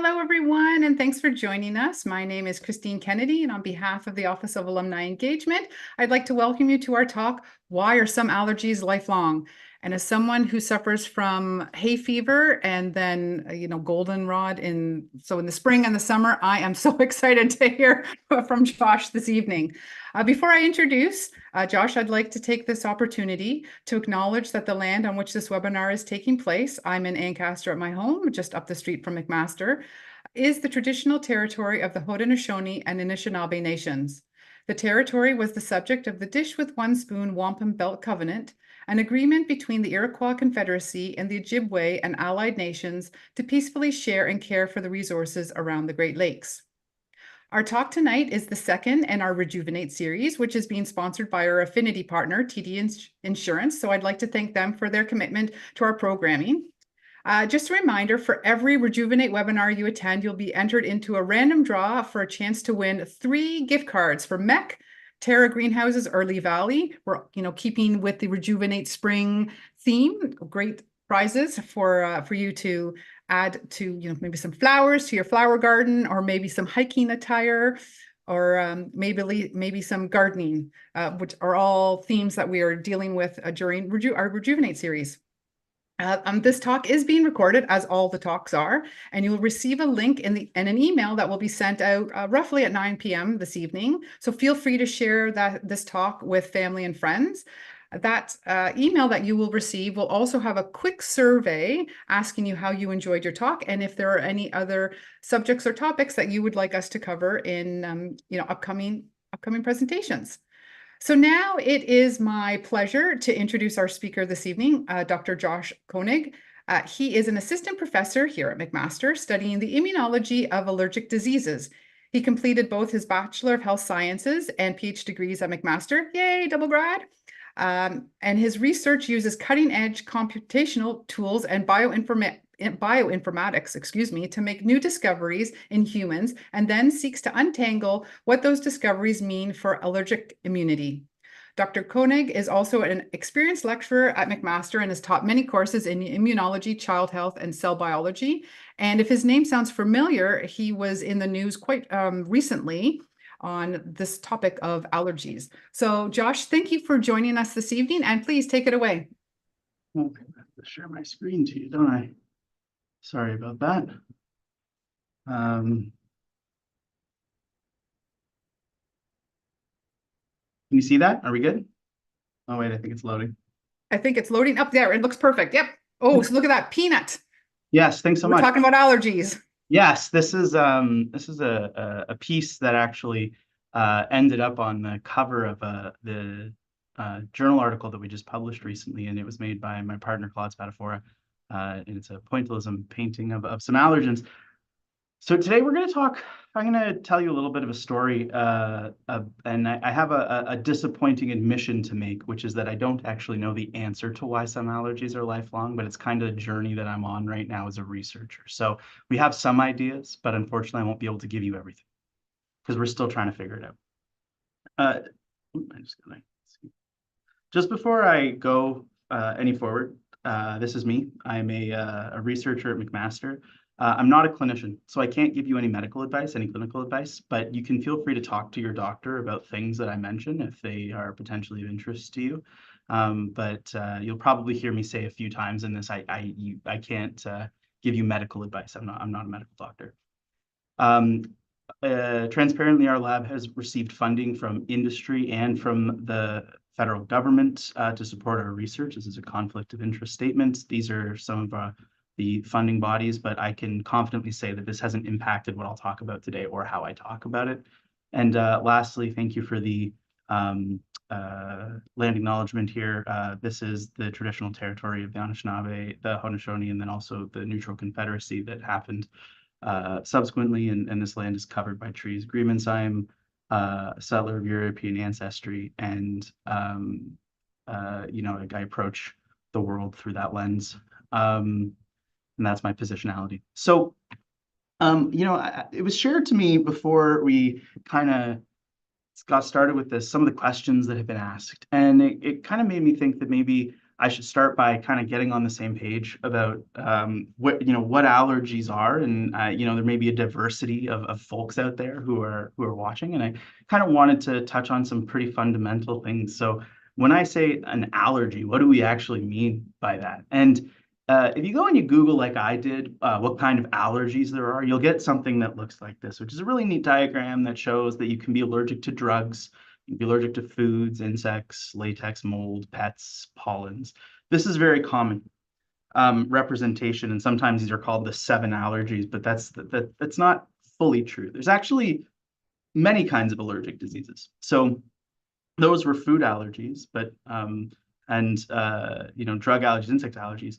Hello, everyone, and thanks for joining us. My name is Christine Kennedy, and on behalf of the Office of Alumni Engagement, I'd like to welcome you to our talk, Why Are Some Allergies Lifelong? And as someone who suffers from hay fever and then, goldenrod in the spring and the summer, I am so excited to hear from Josh this evening. Before I introduce Josh, I'd like to take this opportunity to acknowledge that the land on which this webinar is taking place, I'm in Ancaster at my home, just up the street from McMaster, is the traditional territory of the Haudenosaunee and Anishinaabe nations. The territory was the subject of the Dish with One Spoon Wampum Belt Covenant, an agreement between the Iroquois Confederacy and the Ojibwe and allied nations to peacefully share and care for the resources around the Great Lakes. Our talk tonight is the second in our Rejuvenate series, which is being sponsored by our affinity partner, TD Insurance. So I'd like to thank them for their commitment to our programming. Just a reminder, for every Rejuvenate webinar you attend, you'll be entered into a random draw for a chance to win 3 gift cards for MEC, Terra Greenhouses, or Lee Valley. We're, keeping with the Rejuvenate Spring theme. Great prizes for you to add to, maybe some flowers to your flower garden, or maybe some hiking attire, or maybe some gardening, which are all themes that we are dealing with during our Rejuvenate series. This talk is being recorded, as all the talks are, and you will receive a link and an email that will be sent out roughly at 9 p.m. this evening. So feel free to share this talk with family and friends. That email that you will receive will also have a quick survey asking you how you enjoyed your talk and if there are any other subjects or topics that you would like us to cover in upcoming presentations. So now it is my pleasure to introduce our speaker this evening, Dr. Josh Koenig. He is an assistant professor here at McMaster studying the immunology of allergic diseases. He completed both his Bachelor of Health Sciences and PhD degrees at McMaster. Yay, double grad. And his research uses cutting-edge computational tools and bioinformatics, to make new discoveries in humans, and then seeks to untangle what those discoveries mean for allergic immunity. Dr. Koenig is also an experienced lecturer at McMaster and has taught many courses in immunology, child health, and cell biology. And if his name sounds familiar, he was in the news quite recently on this topic of allergies. So Josh, thank you for joining us this evening, and please take it away. Okay, I have to share my screen to you, don't I? Sorry about that. Can you see that? Are we good? Oh, wait, I think it's loading. I think it's loading up there. It looks perfect. Yep. Oh, so look at that peanut. Yes, thanks so much. We're talking about allergies. Yes, this is a piece that actually ended up on the cover of the journal article that we just published recently, and it was made by my partner Claude Spadafora, and it's a pointillism painting of some allergens. So today we're going to talk. I'm going to tell you a little bit of a story, and I have a disappointing admission to make, which is that I don't actually know the answer to why some allergies are lifelong, but it's kind of a journey that I'm on right now as a researcher. So we have some ideas, but unfortunately I won't be able to give you everything because we're still trying to figure it out. Just before I go any forward, this is me. I'm a researcher at McMaster. I'm not a clinician, so I can't give you any medical advice, any clinical advice, but you can feel free to talk to your doctor about things that I mention if they are potentially of interest to you. But you'll probably hear me say a few times in this, I can't give you medical advice. I'm not a medical doctor. Transparently, our lab has received funding from industry and from the federal government to support our research. This is a conflict of interest statement. These are some of the funding bodies, but I can confidently say that this hasn't impacted what I'll talk about today or how I talk about it. And lastly, thank you for the land acknowledgement here. This is the traditional territory of the Anishinaabe, the Haudenosaunee, and then also the Neutral Confederacy that happened subsequently, and this land is covered by trees agreements. I'm a settler of European ancestry, and I approach the world through that lens. And that's my positionality. So, it was shared to me before we kind of got started with this, some of the questions that have been asked. And it kind of made me think that maybe I should start by kind of getting on the same page about what allergies are, and there may be a diversity of folks out there who are watching, and I kind of wanted to touch on some pretty fundamental things. So when I say an allergy, what do we actually mean by that? And if you go and you Google, like I did, what kind of allergies there are, you'll get something that looks like this, which is a really neat diagram that shows that you can be allergic to drugs, you can be allergic to foods, insects, latex, mold, pets, pollens. This is very common representation, and sometimes these are called the 7 allergies, but that's not fully true. There's actually many kinds of allergic diseases. So those were food allergies, but drug allergies, insect allergies.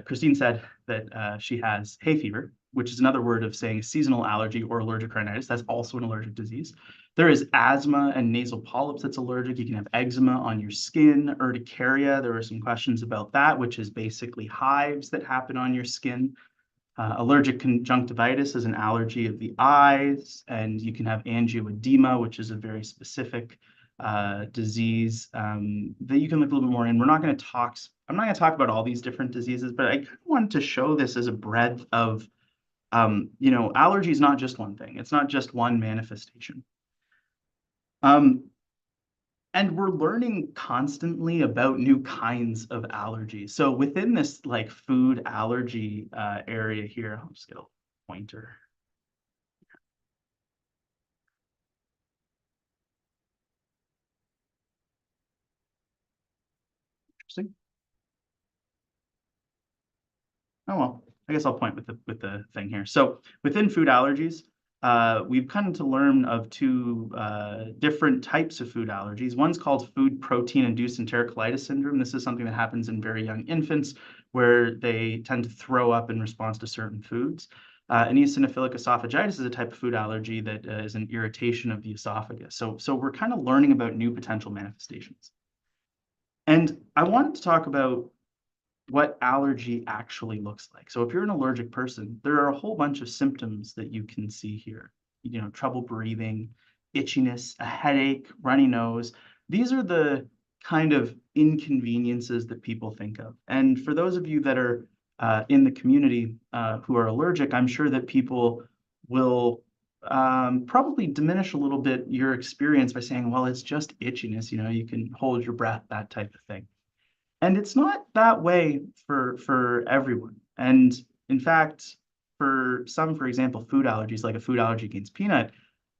Christine said that she has hay fever, which is another word of saying seasonal allergy or allergic rhinitis. That's also an allergic disease. There is asthma and nasal polyps that's allergic. You can have eczema on your skin, urticaria. There were some questions about that, which is basically hives that happen on your skin. Allergic conjunctivitis is an allergy of the eyes, and you can have angioedema, which is a very specific disease that you can look a little bit more in. I'm not going to talk about all these different diseases, but I kind of wanted to show this as a breadth of, allergy is not just one thing. It's not just one manifestation. And we're learning constantly about new kinds of allergies. So within this like food allergy area here, I'll just get a pointer. Interesting. Oh, well, I guess I'll point with the thing here. So within food allergies, we've come to learn of two different types of food allergies. One's called food protein-induced enterocolitis syndrome. This is something that happens in very young infants where they tend to throw up in response to certain foods. And eosinophilic esophagitis is a type of food allergy that is an irritation of the esophagus. So we're kind of learning about new potential manifestations. And I wanted to talk about what allergy actually looks like. So if you're an allergic person, there are a whole bunch of symptoms that you can see here. Trouble breathing, itchiness, a headache, runny nose. These are the kind of inconveniences that people think of. And for those of you that are in the community who are allergic, I'm sure that people will probably diminish a little bit your experience by saying, well, it's just itchiness, you can hold your breath, that type of thing. And it's not that way for everyone. And in fact, for some, for example, food allergies, like a food allergy against peanut,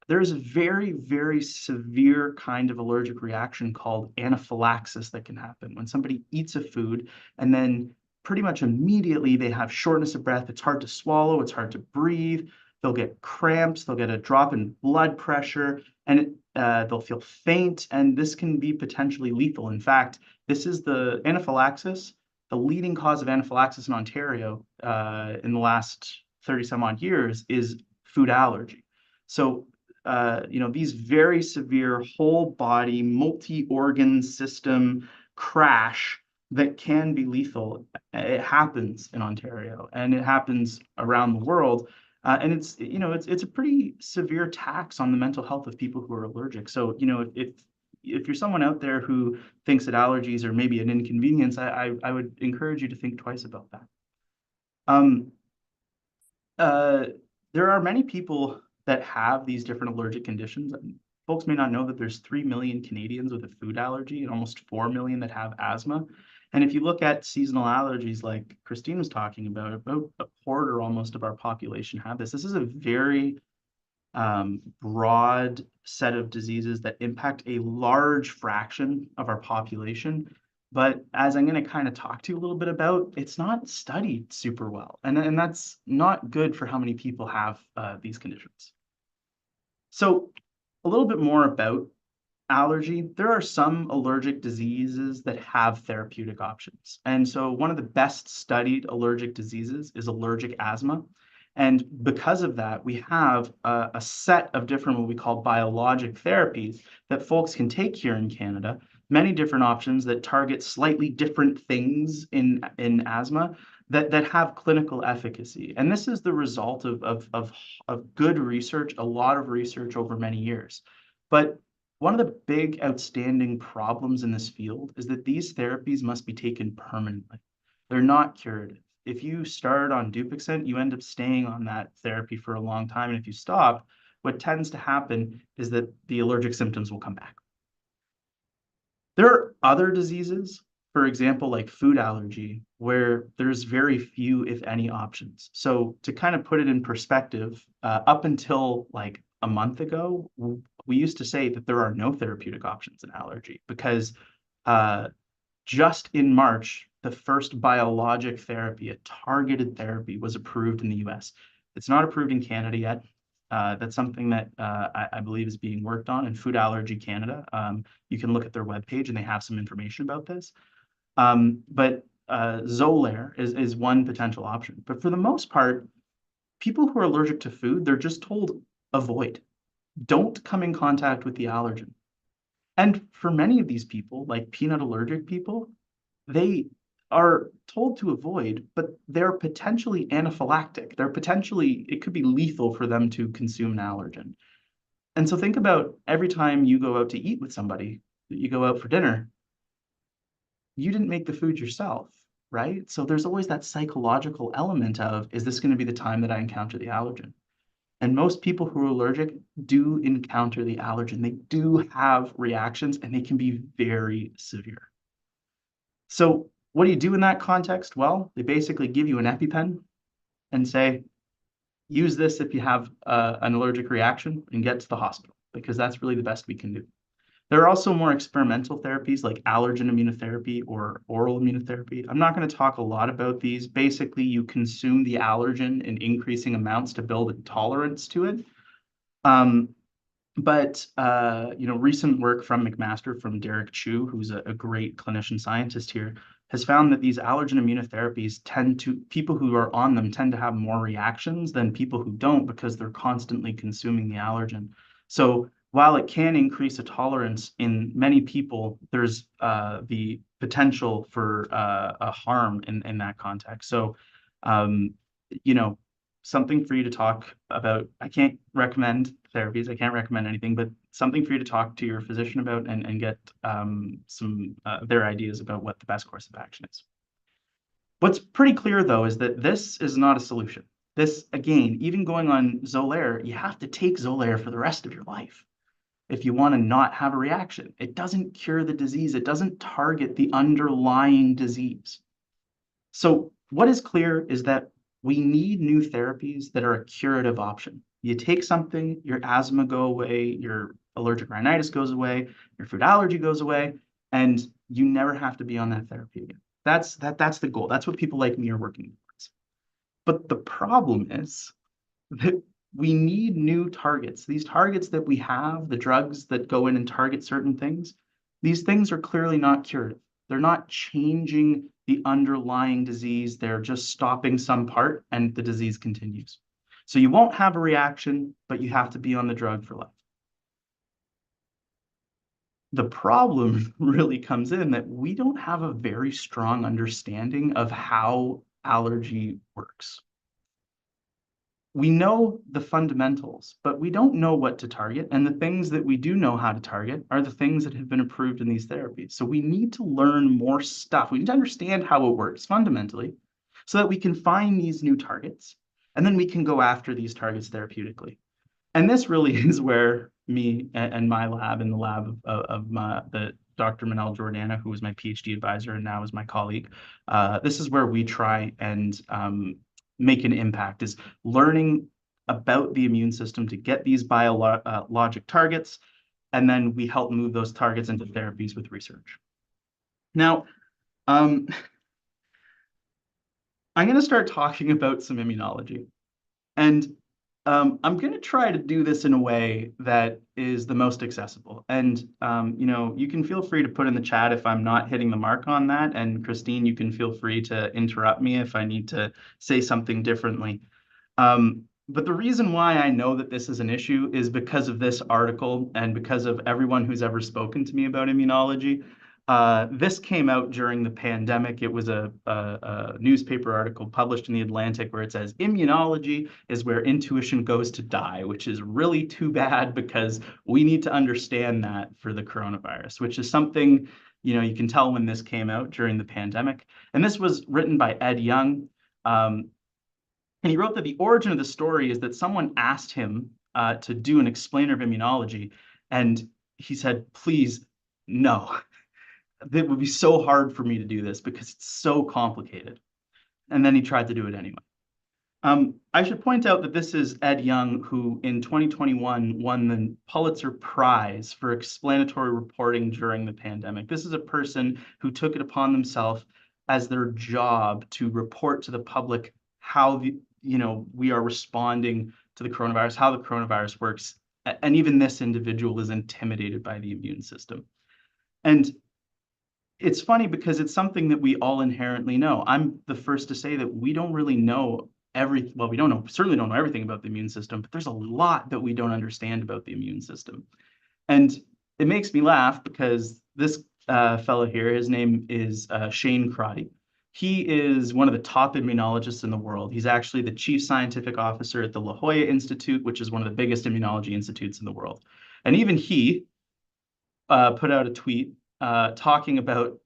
there's a very, very severe kind of allergic reaction called anaphylaxis that can happen when somebody eats a food and then pretty much immediately they have shortness of breath. It's hard to swallow, it's hard to breathe. They'll get cramps, they'll get a drop in blood pressure, and they'll feel faint, and this can be potentially lethal. In fact, this is the anaphylaxis, the leading cause of anaphylaxis in Ontario in the last 30 some odd years is food allergy. So, these very severe whole body, multi-organ system crash that can be lethal, it happens in Ontario and it happens around the world. And it's a pretty severe tax on the mental health of people who are allergic. So, if you're someone out there who thinks that allergies are maybe an inconvenience, I would encourage you to think twice about that. There are many people that have these different allergic conditions. Folks may not know that there's 3 million Canadians with a food allergy and almost 4 million that have asthma. And if you look at seasonal allergies like Christine was talking about a quarter almost of our population have this. This is a very broad set of diseases that impact a large fraction of our population. But as I'm going to kind of talk to you a little bit about, it's not studied super well. And that's not good for how many people have these conditions. So a little bit more about allergy. There are some allergic diseases that have therapeutic options. And so one of the best studied allergic diseases is allergic asthma. And because of that, we have a set of different what we call biologic therapies that folks can take here in Canada, many different options that target slightly different things in asthma that have clinical efficacy. And this is the result of good research, a lot of research over many years. But one of the big outstanding problems in this field is that these therapies must be taken permanently. They're not curative. If you start on Dupixent, you end up staying on that therapy for a long time. And if you stop, what tends to happen is that the allergic symptoms will come back. There are other diseases, for example, like food allergy, where there's very few, if any, options. So to kind of put it in perspective, up until like a month ago, we used to say that there are no therapeutic options in allergy because uh, just in March, the first biologic therapy, a targeted therapy, was approved in the US. It's not approved in Canada yet. That's something that I believe is being worked on in Food Allergy Canada. You can look at their webpage and they have some information about this. But Xolair is one potential option. But for the most part, people who are allergic to food, they're just told avoid. Don't come in contact with the allergen. And for many of these people, like peanut allergic people, they are told to avoid, but they're potentially anaphylactic. They're potentially, it could be lethal for them to consume an allergen. And so think about every time you go out to eat with somebody, you go out for dinner, you didn't make the food yourself, right? So there's always that psychological element of, is this going to be the time that I encounter the allergen? And most people who are allergic do encounter the allergen. They do have reactions and they can be very severe. So what do you do in that context? Well, they basically give you an EpiPen and say, use this if you have an allergic reaction and get to the hospital, because that's really the best we can do. There are also more experimental therapies like allergen immunotherapy or oral immunotherapy. I'm not going to talk a lot about these. Basically, you consume the allergen in increasing amounts to build a tolerance to it. Um, but recent work from McMaster, from Derek Chu, who's a great clinician scientist here, has found that these allergen immunotherapies people who are on them tend to have more reactions than people who don't because they're constantly consuming the allergen. So while it can increase a tolerance in many people, there's the potential for a harm in that context. So, um, you know, something for you to talk about. I can't recommend therapies. I can't recommend anything, but something for you to talk to your physician about and get some their ideas about what the best course of action is. What's pretty clear though is that this is not a solution. This, again, even going on Xolair, you have to take Xolair for the rest of your life if you want to not have a reaction. It doesn't cure the disease. It doesn't target the underlying disease. So what is clear is that we need new therapies that are a curative option. You take something, your asthma go away, your allergic rhinitis goes away, your food allergy goes away, and you never have to be on that therapy again. That's the goal. That's what people like me are working towards. But the problem is that we need new targets. These targets that we have, the drugs that go in and target certain things, these things are clearly not curative. They're not changing the underlying disease. They're just stopping some part and the disease continues. So you won't have a reaction, but you have to be on the drug for life. The problem really comes in that we don't have a very strong understanding of how allergy works. We know the fundamentals, but we don't know what to target. And the things that we do know how to target are the things that have been approved in these therapies. So we need to learn more stuff. We need to understand how it works fundamentally so that we can find these new targets and then we can go after these targets therapeutically. And this really is where me and my lab and the lab of the Dr. Manel Jordana, who was my PhD advisor and now is my colleague, this is where we try and make an impact, is learning about the immune system to get these biologic targets, and then we help move those targets into therapies with research. Now, I'm going to start talking about some immunology. And I'm going to try to do this in a way that is the most accessible. And, you can feel free to put in the chat if I'm not hitting the mark on that. And Christine, you can feel free to interrupt me if I need to say something differently. But the reason why I know that this is an issue is because of this article and because of everyone who's ever spoken to me about immunology. This came out during the pandemic. It was a newspaper article published in the Atlantic where it says immunology is where intuition goes to die, which is really too bad because we need to understand that for the coronavirus, which is something, you can tell when this came out during the pandemic. And this was written by Ed Young. And he wrote that the origin of the story is that someone asked him to do an explainer of immunology, and he said, please, no. It would be so hard for me to do this because it's so complicated. And then he tried to do it anyway. I should point out that this is Ed Young, who in 2021 won the Pulitzer Prize for explanatory reporting during the pandemic. This is a person who took it upon themselves as their job to report to the public how we are responding to the coronavirus, how the coronavirus works. And even this individual is intimidated by the immune system. And it's funny because it's something that we all inherently know. I'm the first to say that we don't really know certainly don't know everything about the immune system, but there's a lot that we don't understand about the immune system. And it makes me laugh because this fellow here, his name is Shane Crotty. He is one of the top immunologists in the world. He's actually the chief scientific officer at the La Jolla Institute, which is one of the biggest immunology institutes in the world. And even he put out a tweet talking about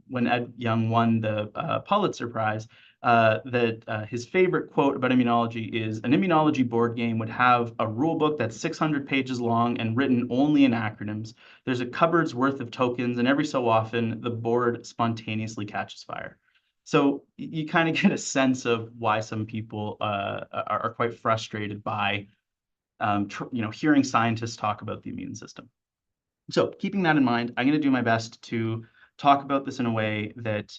when Ed Young won the Pulitzer Prize, that his favorite quote about immunology is an immunology board game would have a rule book that's 600 pages long and written only in acronyms. There's a cupboard's worth of tokens, and every so often the board spontaneously catches fire. So you kind of get a sense of why some people are quite frustrated by hearing scientists talk about the immune system. So keeping that in mind, I'm going to do my best to talk about this in a way that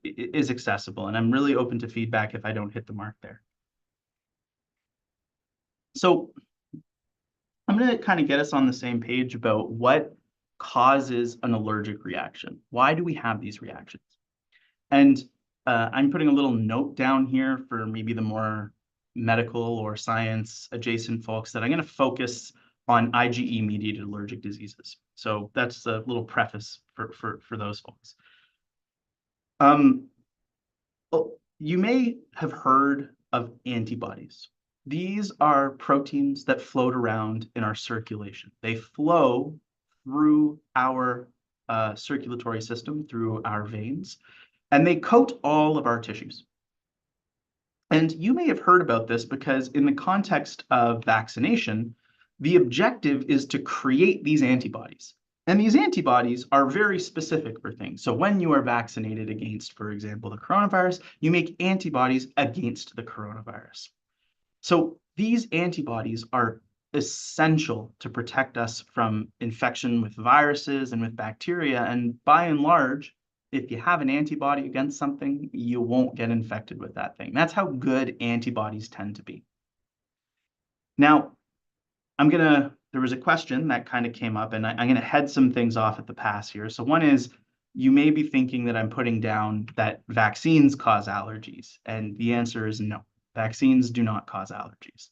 is accessible, and I'm really open to feedback if I don't hit the mark there. So I'm going to kind of get us on the same page about what causes an allergic reaction. Why do we have these reactions? And I'm putting a little note down here for maybe the more medical or science adjacent folks that I'm going to focus on IgE-mediated allergic diseases. So that's a little preface for those folks. You may have heard of antibodies. These are proteins that float around in our circulation. They flow through our circulatory system, through our veins, and they coat all of our tissues. And you may have heard about this because in the context of vaccination, the objective is to create these antibodies. And these antibodies are very specific for things. So when you are vaccinated against, for example, the coronavirus, you make antibodies against the coronavirus. So these antibodies are essential to protect us from infection with viruses and with bacteria. And by and large, if you have an antibody against something, you won't get infected with that thing. That's how good antibodies tend to be. Now, there was a question that kind of came up, and I'm going to head some things off at the pass here. So one is, you may be thinking that I'm putting down that vaccines cause allergies, and the answer is no. Vaccines do not cause allergies.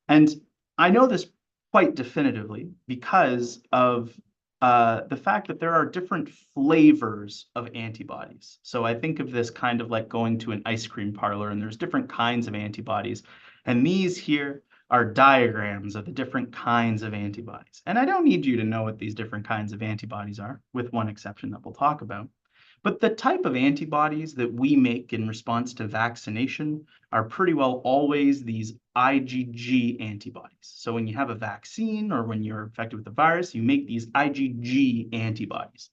And I know this quite definitively because of the fact that there are different flavors of antibodies. So I think of this kind of like going to an ice cream parlor, and there's different kinds of antibodies. And these here are diagrams of the different kinds of antibodies. And I don't need you to know what these different kinds of antibodies are, with one exception that we'll talk about. But the type of antibodies that we make in response to vaccination are pretty well always these IgG antibodies. So when you have a vaccine or when you're infected with the virus, you make these IgG antibodies.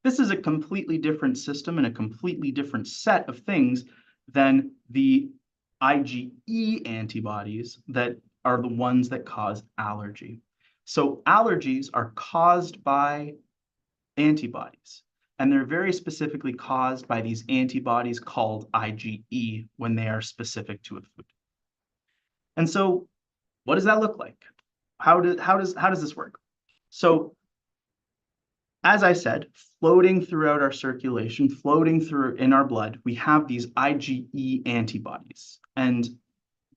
This is a completely different system and a completely different set of things than the IgE antibodies that are the ones that cause allergy. So allergies are caused by antibodies. And they're very specifically caused by these antibodies called IgE when they are specific to a food. And so what does that look like? How does this work? So as I said, floating throughout our circulation, floating through in our blood, we have these IgE antibodies. And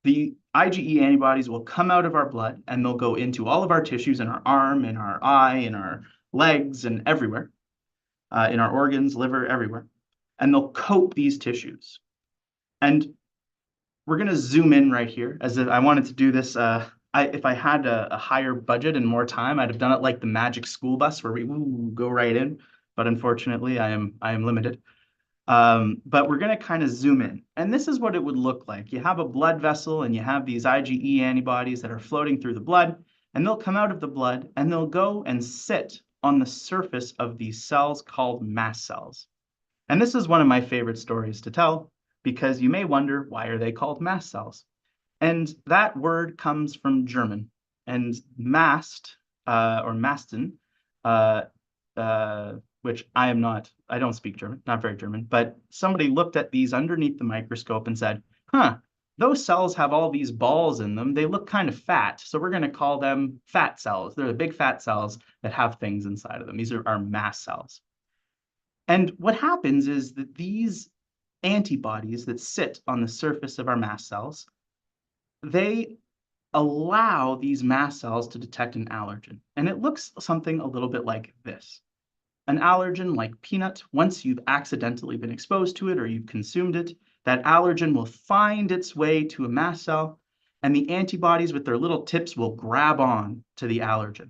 the IgE antibodies will come out of our blood and they'll go into all of our tissues in our arm, in our eye, in our legs, and everywhere, in our organs, liver, everywhere. And they'll coat these tissues. And we're going to zoom in right here, as if I wanted to do this. If I had a higher budget and more time, I'd have done it like the magic school bus where we go right in. But unfortunately, I am limited. But we're going to kind of zoom in. And this is what it would look like. You have a blood vessel and you have these IgE antibodies that are floating through the blood, and they'll come out of the blood and they'll go and sit on the surface of these cells called mast cells. And this is one of my favorite stories to tell, because you may wonder, why are they called mast cells? And that word comes from German. And mast, or masten, uh, which I don't speak German, not very German, but somebody looked at these underneath the microscope and said, huh, those cells have all these balls in them. They look kind of fat. So we're going to call them fat cells. They're the big fat cells that have things inside of them. These are our mast cells. And what happens is that these antibodies that sit on the surface of our mast cells, they allow these mast cells to detect an allergen. And it looks something a little bit like this. An allergen, like peanut, once you've accidentally been exposed to it or you've consumed it, that allergen will find its way to a mast cell, and the antibodies with their little tips will grab on to the allergen.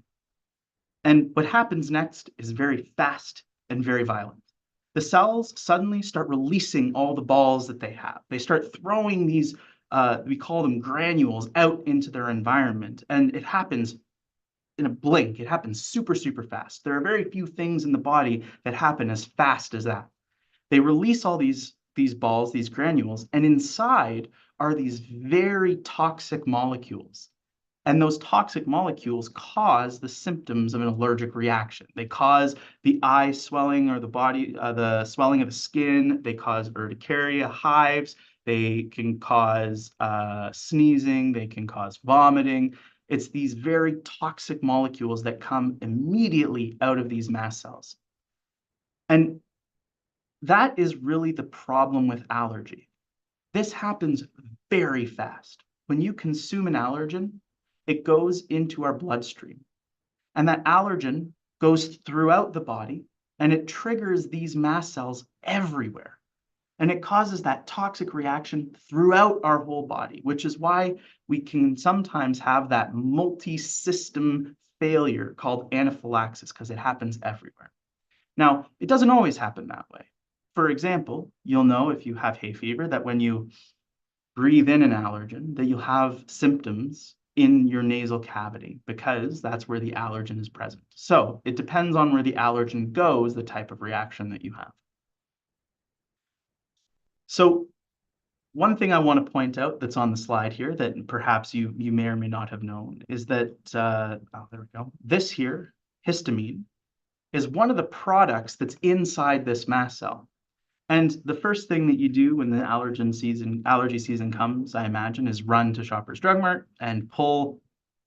And what happens next is very fast and very violent. The cells suddenly start releasing all the balls that they have. They start throwing these, we call them granules, out into their environment. And it happens in a blink. It happens super, super fast. There are very few things in the body that happen as fast as that. They release all these balls, these granules, and inside are these very toxic molecules. And those toxic molecules cause the symptoms of an allergic reaction. They cause the eye swelling or the swelling of the skin. They cause urticaria, hives. They can cause sneezing. They can cause vomiting. It's these very toxic molecules that come immediately out of these mast cells. And that is really the problem with allergy. This happens very fast. When you consume an allergen, it goes into our bloodstream. And that allergen goes throughout the body and it triggers these mast cells everywhere. And it causes that toxic reaction throughout our whole body, which is why we can sometimes have that multi-system failure called anaphylaxis, because it happens everywhere. Now, it doesn't always happen that way. For example, you'll know if you have hay fever that when you breathe in an allergen, that you'll have symptoms in your nasal cavity, because that's where the allergen is present. So it depends on where the allergen goes, the type of reaction that you have. So one thing I want to point out that's on the slide here that perhaps you may or may not have known is that, there we go. This here, histamine, is one of the products that's inside this mast cell. And the first thing that you do when the allergy season comes, I imagine, is run to Shoppers Drug Mart and pull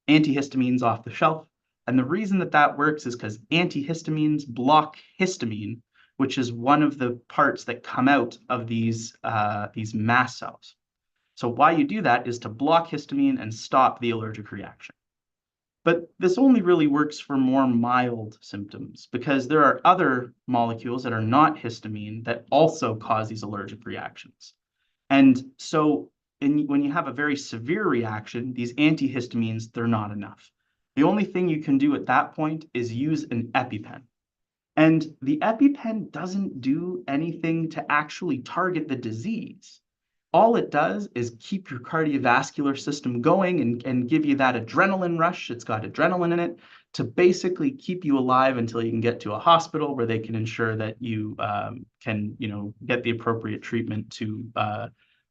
antihistamines off the shelf. And the reason that that works is because antihistamines block histamine, which is one of the parts that come out of these mast cells. So why you do that is to block histamine and stop the allergic reaction. But this only really works for more mild symptoms, because there are other molecules that are not histamine that also cause these allergic reactions. And so when you have a very severe reaction, these antihistamines, they're not enough. The only thing you can do at that point is use an EpiPen. And the EpiPen doesn't do anything to actually target the disease. All it does is keep your cardiovascular system going and give you that adrenaline rush. It's got adrenaline in it to basically keep you alive until you can get to a hospital where they can ensure that you can, get the appropriate treatment to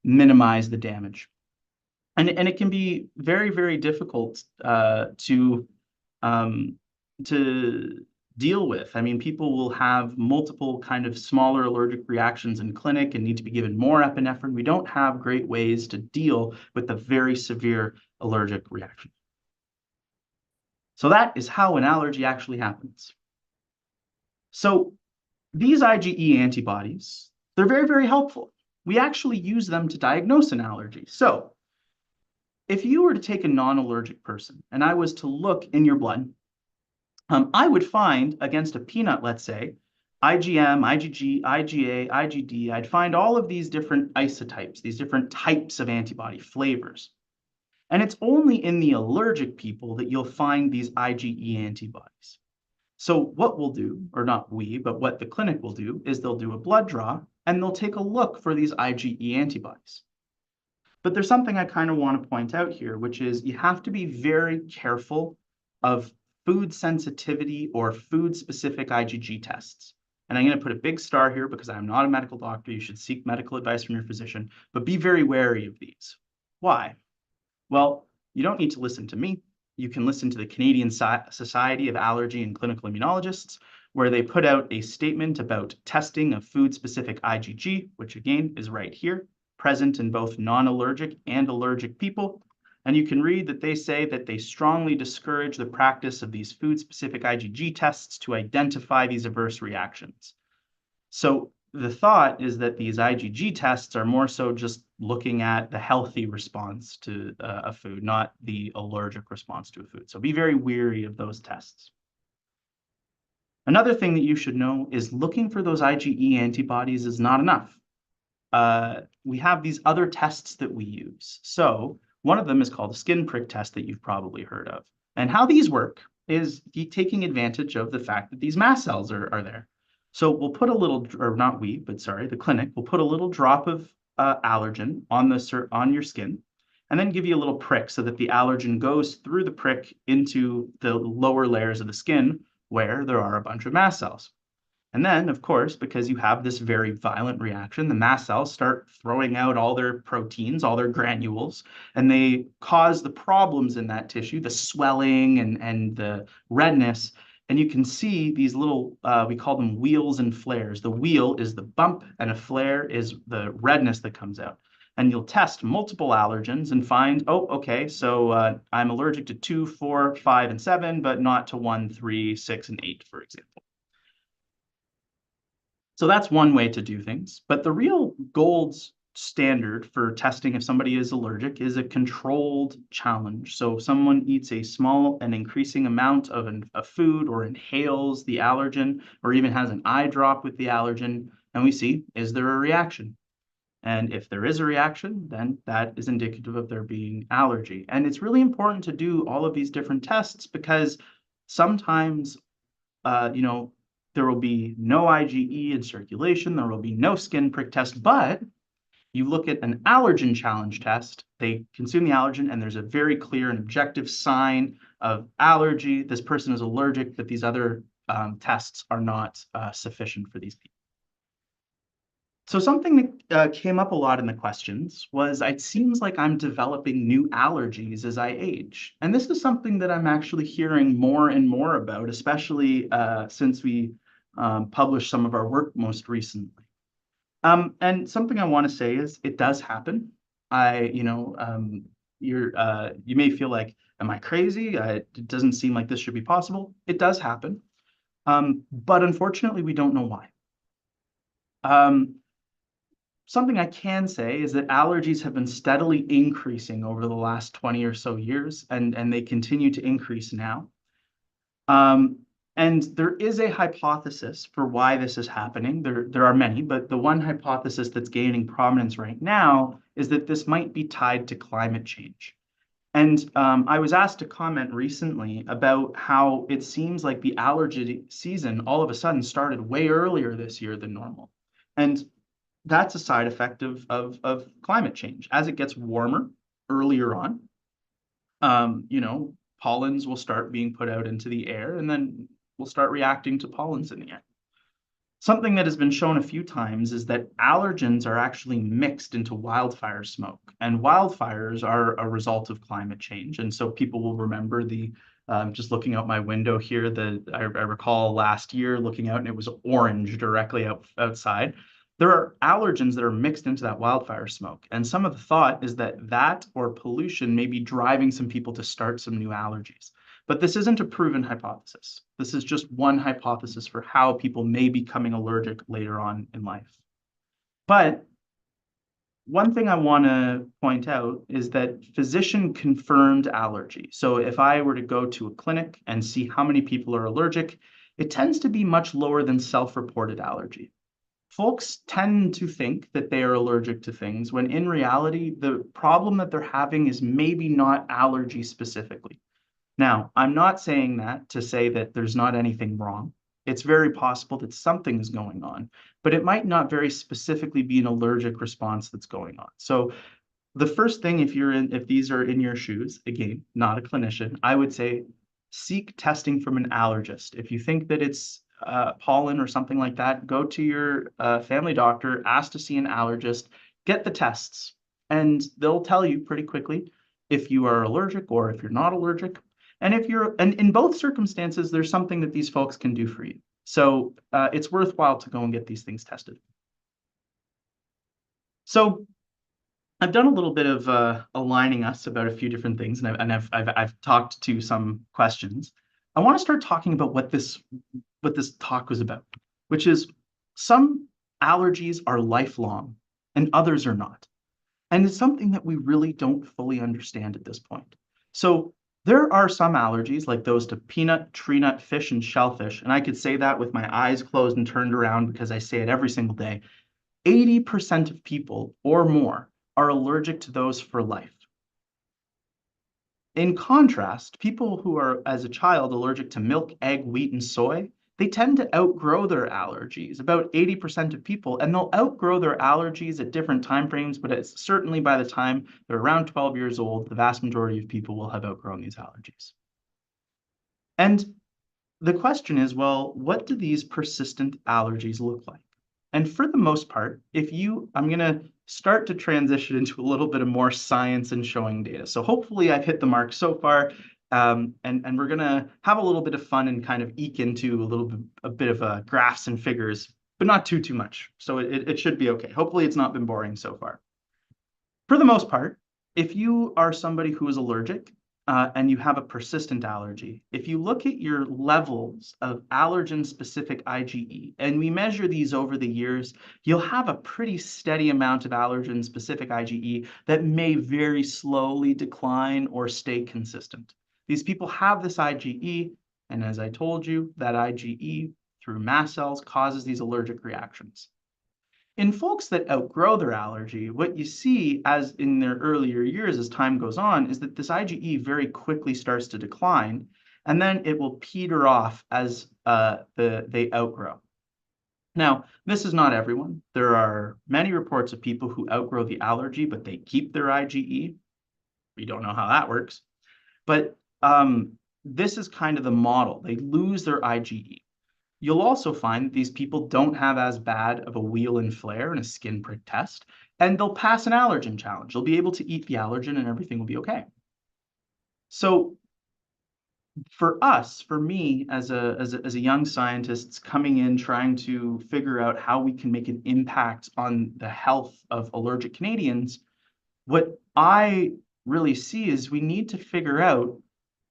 minimize the damage. And it can be very, very difficult to deal with. I mean, people will have multiple kind of smaller allergic reactions in clinic and need to be given more epinephrine. We don't have great ways to deal with the very severe allergic reaction. So that is how an allergy actually happens. So these IgE antibodies, they're very, very helpful. We actually use them to diagnose an allergy. So if you were to take a non-allergic person and I was to look in your blood I would find against a peanut, let's say, IgM, IgG, IgA, IgD, I'd find all of these different isotypes, these different types of antibody flavors. And it's only in the allergic people that you'll find these IgE antibodies. So what we'll do, or not we, but what the clinic will do, is they'll do a blood draw and they'll take a look for these IgE antibodies. But there's something I kind of want to point out here, which is you have to be very careful of food sensitivity or food-specific IgG tests. And I'm going to put a big star here because I'm not a medical doctor. You should seek medical advice from your physician, but be very wary of these. Why? Well, you don't need to listen to me. You can listen to the Canadian Society of Allergy and Clinical Immunologists, where they put out a statement about testing of food-specific IgG, which again is right here, present in both non-allergic and allergic people. And you can read that they say that they strongly discourage the practice of these food-specific IgG tests to identify these adverse reactions. So the thought is that these IgG tests are more so just looking at the healthy response to a food, not the allergic response to a food. So be very wary of those tests. Another thing that you should know is looking for those IgE antibodies is not enough. We have these other tests that we use. So one of them is called a skin prick test that you've probably heard of. And how these work is taking advantage of the fact that these mast cells are there. So we'll put a little, or not we, but sorry, the clinic will put a little drop of allergen on your skin, and then give you a little prick so that the allergen goes through the prick into the lower layers of the skin where there are a bunch of mast cells. And then, of course, because you have this very violent reaction, the mast cells start throwing out all their proteins, all their granules, and they cause the problems in that tissue, the swelling and the redness. And you can see these little, we call them wheals and flares. The wheal is the bump, and a flare is the redness that comes out. And you'll test multiple allergens and find, oh, okay, so I'm allergic to 2, 4, 5, and 7, but not to 1, 3, 6, and 8, for example. So that's one way to do things. But the real gold standard for testing if somebody is allergic is a controlled challenge. So if someone eats a small and increasing amount of a food or inhales the allergen or even has an eye drop with the allergen, and we see, is there a reaction? And if there is a reaction, then that is indicative of there being allergy. And it's really important to do all of these different tests because sometimes, there will be no IgE in circulation, there will be no skin prick test, but you look at an allergen challenge test, they consume the allergen, and there's a very clear and objective sign of allergy. This person is allergic, but these other tests are not sufficient for these people. So something that came up a lot in the questions was it seems like I'm developing new allergies as I age. And this is something that I'm actually hearing more and more about, especially since we published some of our work most recently. And something I want to say is it does happen. You may feel like, am I crazy? It doesn't seem like this should be possible. It does happen. But unfortunately, we don't know why. Something I can say is that allergies have been steadily increasing over the last 20 or so years, and they continue to increase now. And there is a hypothesis for why this is happening. There are many, but the one hypothesis that's gaining prominence right now is that this might be tied to climate change. And I was asked to comment recently about how it seems like the allergy season all of a sudden started way earlier this year than normal. And that's a side effect of climate change. As it gets warmer earlier on, pollens will start being put out into the air, and then we'll start reacting to pollens in the air. Something that has been shown a few times is that allergens are actually mixed into wildfire smoke, and wildfires are a result of climate change. And so people will remember just looking out my window here, I recall last year looking out and it was orange directly outside. There are allergens that are mixed into that wildfire smoke. And some of the thought is that or pollution may be driving some people to start some new allergies. But this isn't a proven hypothesis. This is just one hypothesis for how people may be becoming allergic later on in life. But one thing I want to point out is that physician confirmed allergy. So if I were to go to a clinic and see how many people are allergic, it tends to be much lower than self-reported allergy. Folks tend to think that they are allergic to things when in reality, the problem that they're having is maybe not allergy specifically. Now, I'm not saying that to say that there's not anything wrong. It's very possible that something is going on, but it might not very specifically be an allergic response that's going on. So the first thing, if these are in your shoes, again, not a clinician, I would say seek testing from an allergist. If you think that it's pollen or something like that, go to your family doctor, ask to see an allergist, get the tests, and they'll tell you pretty quickly if you are allergic or if you're not allergic. And in both circumstances, there's something that these folks can do for you. So it's worthwhile to go and get these things tested. So I've done a little bit of aligning us about a few different things, and I've talked to some questions. I want to start talking about what this talk was about, which is some allergies are lifelong and others are not. And it's something that we really don't fully understand at this point. So there are some allergies, like those to peanut, tree nut, fish, and shellfish. And I could say that with my eyes closed and turned around because I say it every single day. 80% of people or more are allergic to those for life. In contrast, people who are, as a child, allergic to milk, egg, wheat, and soy, they tend to outgrow their allergies, about 80% of people, and they'll outgrow their allergies at different time frames, but it's certainly by the time they're around 12 years old, the vast majority of people will have outgrown these allergies. And the question is, well, what do these persistent allergies look like? And for the most part, I'm going to start to transition into a little bit of more science and showing data. So hopefully I've hit the mark so far, and we're going to have a little bit of fun and kind of eke into a bit of graphs and figures, but not too much. So it should be okay. Hopefully it's not been boring so far. For the most part, if you are somebody who is allergic, and you have a persistent allergy, if you look at your levels of allergen-specific IgE, and we measure these over the years, you'll have a pretty steady amount of allergen-specific IgE that may very slowly decline or stay consistent. These people have this IgE, and as I told you, that IgE through mast cells causes these allergic reactions. In folks that outgrow their allergy, what you see as in their earlier years as time goes on is that this IgE very quickly starts to decline, and then it will peter off as they outgrow. Now, this is not everyone. There are many reports of people who outgrow the allergy, but they keep their IgE. We don't know how that works. But this is kind of the model. They lose their IgE. You'll also find that these people don't have as bad of a wheal and flare in a skin prick test, and they'll pass an allergen challenge. They'll be able to eat the allergen and everything will be okay. So for me, as a young scientist coming in, trying to figure out how we can make an impact on the health of allergic Canadians, what I really see is we need to figure out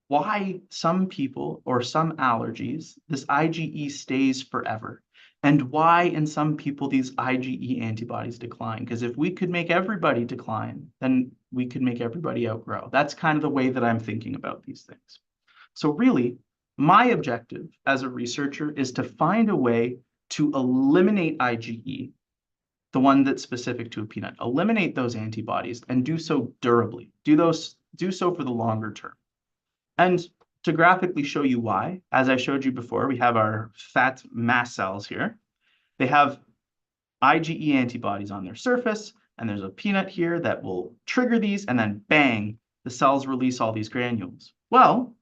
why some people or some allergies, this IgE stays forever, and why in some people these IgE antibodies decline. Because if we could make everybody decline, then we could make everybody outgrow. That's kind of the way that I'm thinking about these things. So really, my objective as a researcher is to find a way to eliminate IgE, the one that's specific to a peanut, eliminate those antibodies and do so durably, do so for the longer term. And to graphically show you why, as I showed you before, we have our fat mast cells here. They have IgE antibodies on their surface, and there's a peanut here that will trigger these, and then bang, the cells release all these granules. Well,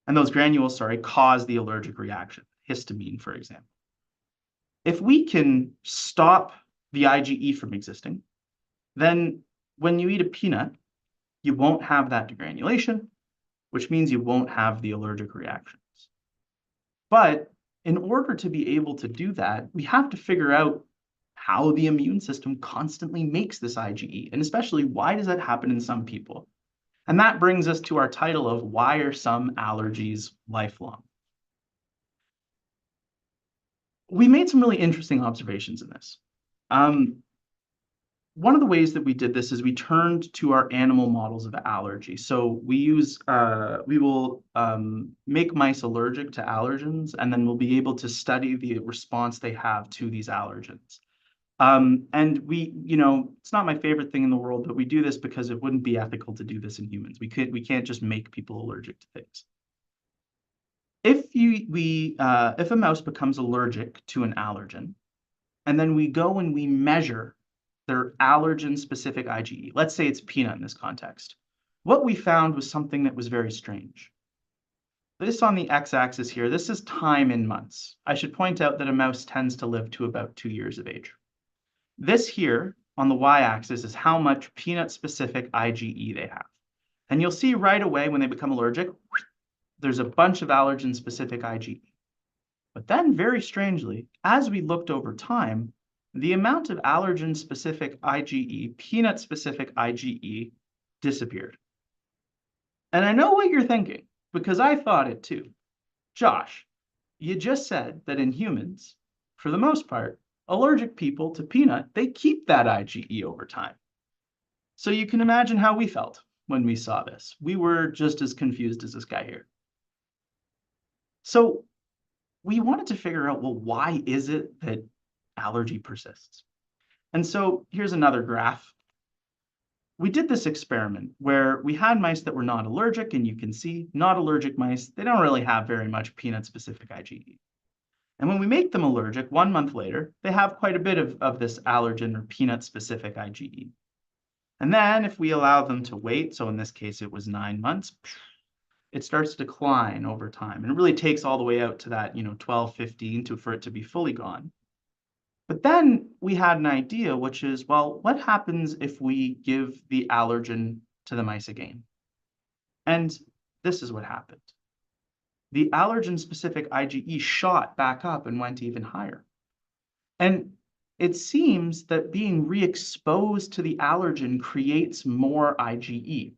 and those granules, cause the allergic reaction, histamine, for example. If we can stop the IgE from existing, then when you eat a peanut, you won't have that degranulation, which means you won't have the allergic reactions. But in order to be able to do that, we have to figure out how the immune system constantly makes this IgE, and especially why does that happen in some people? And that brings us to our title of why are some allergies lifelong? We made some really interesting observations in this. one of the ways that we did this is we turned to our animal models of allergy. So we will make mice allergic to allergens, and then we'll be able to study the response they have to these allergens. And it's not my favorite thing in the world, but we do this because it wouldn't be ethical to do this in humans. We can't just make people allergic to things. If a mouse becomes allergic to an allergen, and then we go and we measure their allergen-specific IgE, let's say it's peanut in this context, what we found was something that was very strange. This on the x-axis here, this is time in months. I should point out that a mouse tends to live to about 2 years of age. This here on the y-axis is how much peanut-specific IgE they have. And you'll see right away when they become allergic, there's a bunch of allergen-specific IgE. But then, very strangely, as we looked over time, the amount of allergen-specific IgE, peanut-specific IgE, disappeared. And I know what you're thinking, because I thought it too. Josh, you just said that in humans, for the most part, allergic people to peanut, they keep that IgE over time. So you can imagine how we felt when we saw this. We were just as confused as this guy here. So we wanted to figure out, well, why is it that allergy persists? And so here's another graph. We did this experiment where we had mice that were not allergic, and you can see not allergic mice, they don't really have very much peanut-specific IgE. And when we make them allergic, 1 month later, they have quite a bit of this allergen or peanut-specific IgE. And then if we allow them to wait, so in this case it was 9 months, it starts to decline over time. And it really takes all the way out to that, 12, 15 for it to be fully gone. But then we had an idea, which is, well, what happens if we give the allergen to the mice again? And this is what happened. The allergen-specific IgE shot back up and went even higher. And it seems that being re-exposed to the allergen creates more IgE.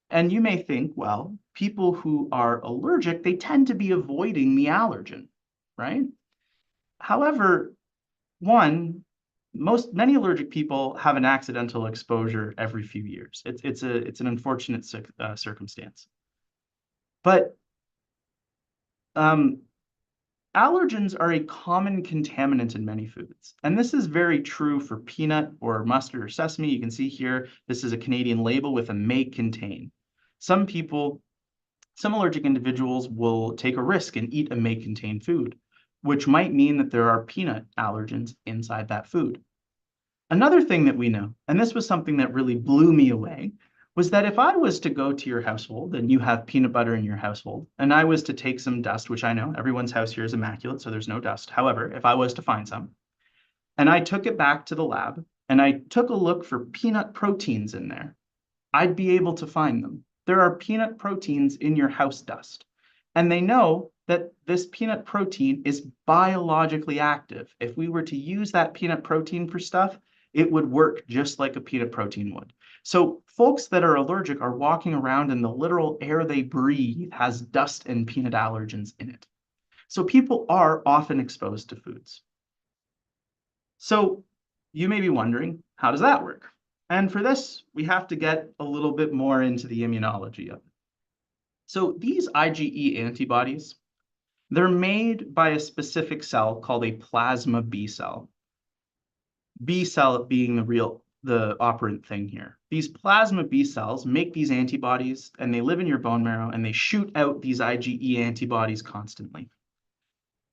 And you may think, well, people who are allergic, they tend to be avoiding the allergen, right? However, many allergic people have an accidental exposure every few years. It's an unfortunate circumstance. But allergens are a common contaminant in many foods. And this is very true for peanut or mustard or sesame. You can see here, this is a Canadian label with a may contain. Some allergic individuals will take a risk and eat a may contain food, which might mean that there are peanut allergens inside that food. Another thing that we know, and this was something that really blew me away, was that if I was to go to your household and you have peanut butter in your household, and I was to take some dust, which I know everyone's house here is immaculate, so there's no dust. However, if I was to find some, and I took it back to the lab, and I took a look for peanut proteins in there, I'd be able to find them. There are peanut proteins in your house dust, and they know that this peanut protein is biologically active. If we were to use that peanut protein for stuff, it would work just like a peanut protein would. So folks that are allergic are walking around and the literal air they breathe has dust and peanut allergens in it. So people are often exposed to foods. So you may be wondering, how does that work? And for this, we have to get a little bit more into the immunology of it. So these IgE antibodies, they're made by a specific cell called a plasma B cell. B cell being the operant thing here. These plasma B cells make these antibodies, and they live in your bone marrow, and they shoot out these IgE antibodies constantly.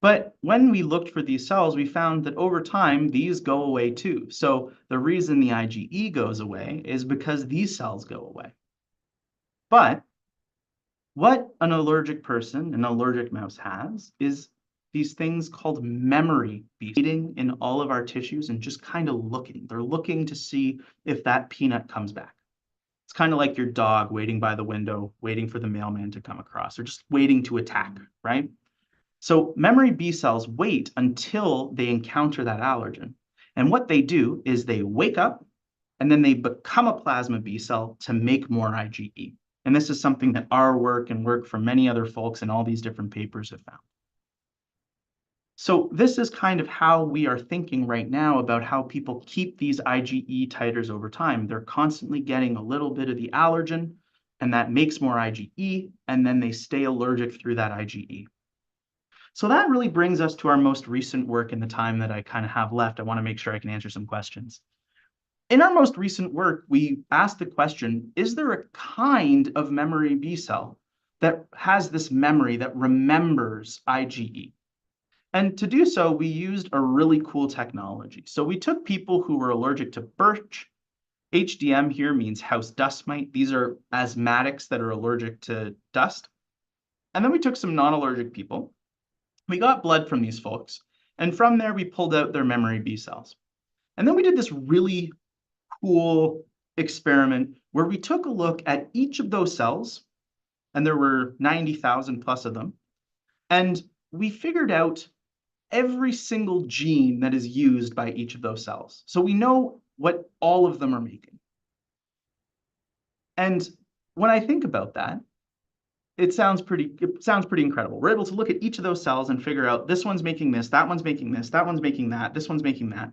But when we looked for these cells, we found that over time, these go away too. So the reason the IgE goes away is because these cells go away. But what an allergic person, an allergic mouse has, is these things called memory beads in all of our tissues and just kind of looking. They're looking to see if that peanut comes back. It's kind of like your dog waiting by the window, waiting for the mailman to come across, or just waiting to attack, right? So memory B cells wait until they encounter that allergen. And what they do is they wake up and then they become a plasma B cell to make more IgE. And this is something that our work and work from many other folks in all these different papers have found. So this is kind of how we are thinking right now about how people keep these IgE titers over time. They're constantly getting a little bit of the allergen, and that makes more IgE, and then they stay allergic through that IgE. So that really brings us to our most recent work in the time that I kind of have left. I want to make sure I can answer some questions. In our most recent work, we asked the question, is there a kind of memory B cell that has this memory that remembers IgE? And to do so, we used a really cool technology. So we took people who were allergic to birch. HDM here means house dust mite. These are asthmatics that are allergic to dust. And then we took some non-allergic people. We got blood from these folks. And from there, we pulled out their memory B cells. And then we did this really cool experiment where we took a look at each of those cells, and there were 90,000 plus of them. And we figured out every single gene that is used by each of those cells. So we know what all of them are making. And when I think about that, it sounds pretty incredible. We're able to look at each of those cells and figure out this one's making this, that one's making this, that one's making that, this one's making that.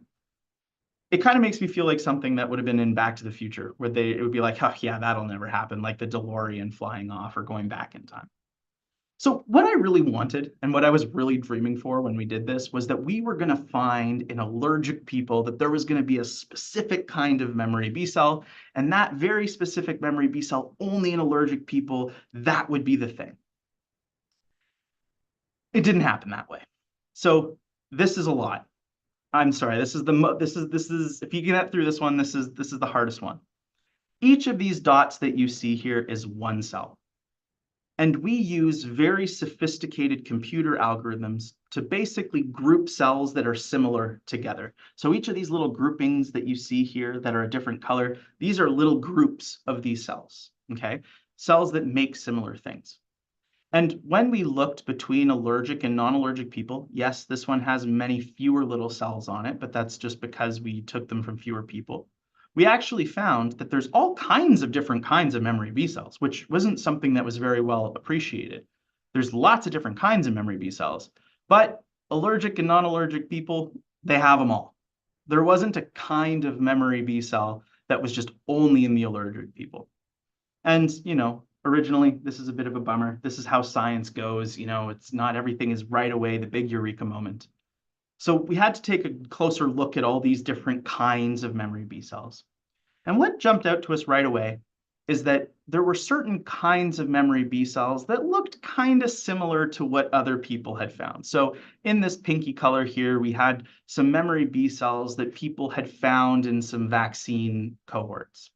It kind of makes me feel like something that would have been in Back to the Future, where it would be like, oh yeah, that'll never happen, like the DeLorean flying off or going back in time. So what I really wanted and what I was really dreaming for when we did this was that we were going to find in allergic people that there was going to be a specific kind of memory B cell, and that very specific memory B cell only in allergic people, that would be the thing. It didn't happen that way. So this is a lot. I'm sorry. This is if you get through this one, this is the hardest one. Each of these dots that you see here is one cell. And we use very sophisticated computer algorithms to basically group cells that are similar together. So each of these little groupings that you see here that are a different color, these are little groups of these cells, okay? Cells that make similar things. And when we looked between allergic and non-allergic people, yes, this one has many fewer little cells on it, but that's just because we took them from fewer people. We actually found that there's all kinds of different kinds of memory B cells, which wasn't something that was very well appreciated. There's lots of different kinds of memory B cells, but allergic and non-allergic people, they have them all. There wasn't a kind of memory B cell that was just only in the allergic people. And, originally, this is a bit of a bummer. This is how science goes. It's not everything is right away, the big eureka moment. So we had to take a closer look at all these different kinds of memory B cells. And what jumped out to us right away is that there were certain kinds of memory B cells that looked kind of similar to what other people had found. So in this pinky color here, we had some memory B cells that people had found in some vaccine cohorts.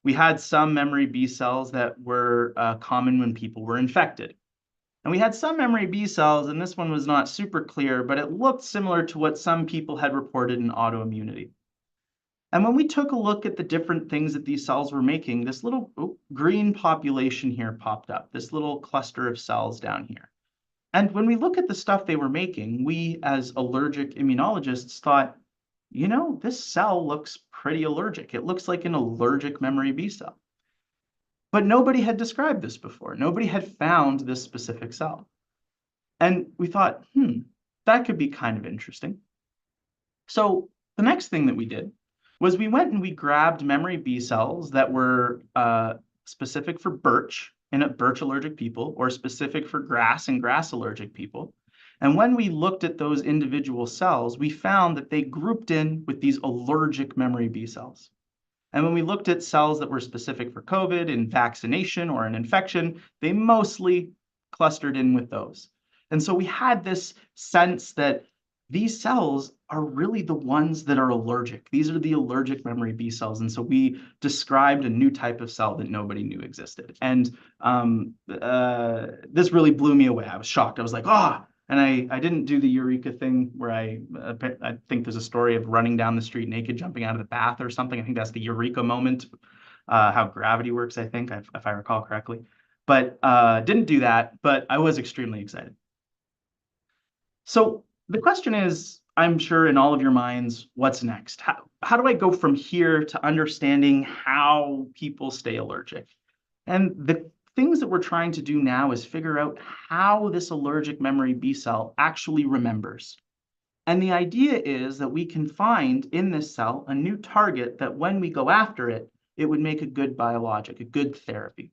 We had some memory B cells that were common when people were infected. And we had some memory B cells, and this one was not super clear, but it looked similar to what some people had reported in autoimmunity. And when we took a look at the different things that these cells were making, this little green population here popped up, this little cluster of cells down here. And when we look at the stuff they were making, we as allergic immunologists thought, this cell looks pretty allergic. It looks like an allergic memory B cell. But nobody had described this before. Nobody had found this specific cell. And we thought, that could be kind of interesting. So the next thing that we did was we went and we grabbed memory B cells that were specific for birch in birch allergic people or specific for grass and grass allergic people. And when we looked at those individual cells, we found that they grouped in with these allergic memory B cells. And when we looked at cells that were specific for COVID in vaccination or an infection, they mostly clustered in with those. And so we had this sense that these cells are really the ones that are allergic. These are the allergic memory B cells. And so we described a new type of cell that nobody knew existed. And this really blew me away. I was shocked. I was like, and I didn't do the eureka thing where I think there's a story of running down the street naked, jumping out of the bath or something. I think that's the eureka moment, how gravity works, I think, if I recall correctly. But didn't do that, but I was extremely excited. So the question is, I'm sure in all of your minds, what's next? How do I go from here to understanding how people stay allergic? And the things that we're trying to do now is figure out how this allergic memory B cell actually remembers. And the idea is that we can find in this cell a new target that when we go after it, it would make a good biologic, a good therapy.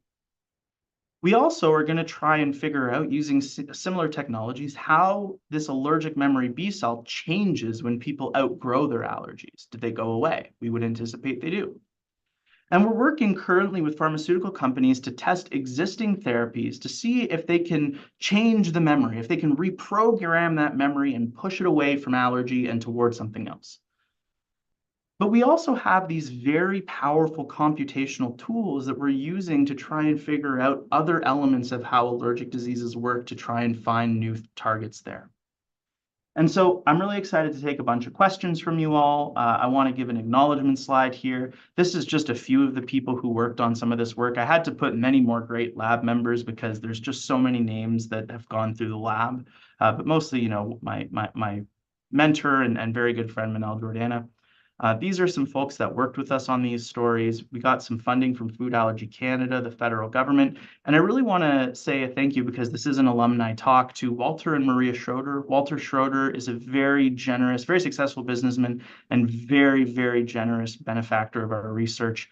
We also are going to try and figure out, using similar technologies, how this allergic memory B cell changes when people outgrow their allergies. Do they go away? We would anticipate they do. And we're working currently with pharmaceutical companies to test existing therapies to see if they can change the memory, if they can reprogram that memory and push it away from allergy and towards something else. But we also have these very powerful computational tools that we're using to try and figure out other elements of how allergic diseases work to try and find new targets there. And so I'm really excited to take a bunch of questions from you all. I want to give an acknowledgement slide here. This is just a few of the people who worked on some of this work. I had to put many more great lab members because there's just so many names that have gone through the lab. But mostly, you know, my mentor and very good friend, Manal Jordana. These are some folks that worked with us on these stories. We got some funding from Food Allergy Canada, the federal government. And I really want to say a thank you, because this is an alumni talk, to Walter and Maria Schroeder. Walter Schroeder is a very generous, very successful businessman and very, very generous benefactor of our research.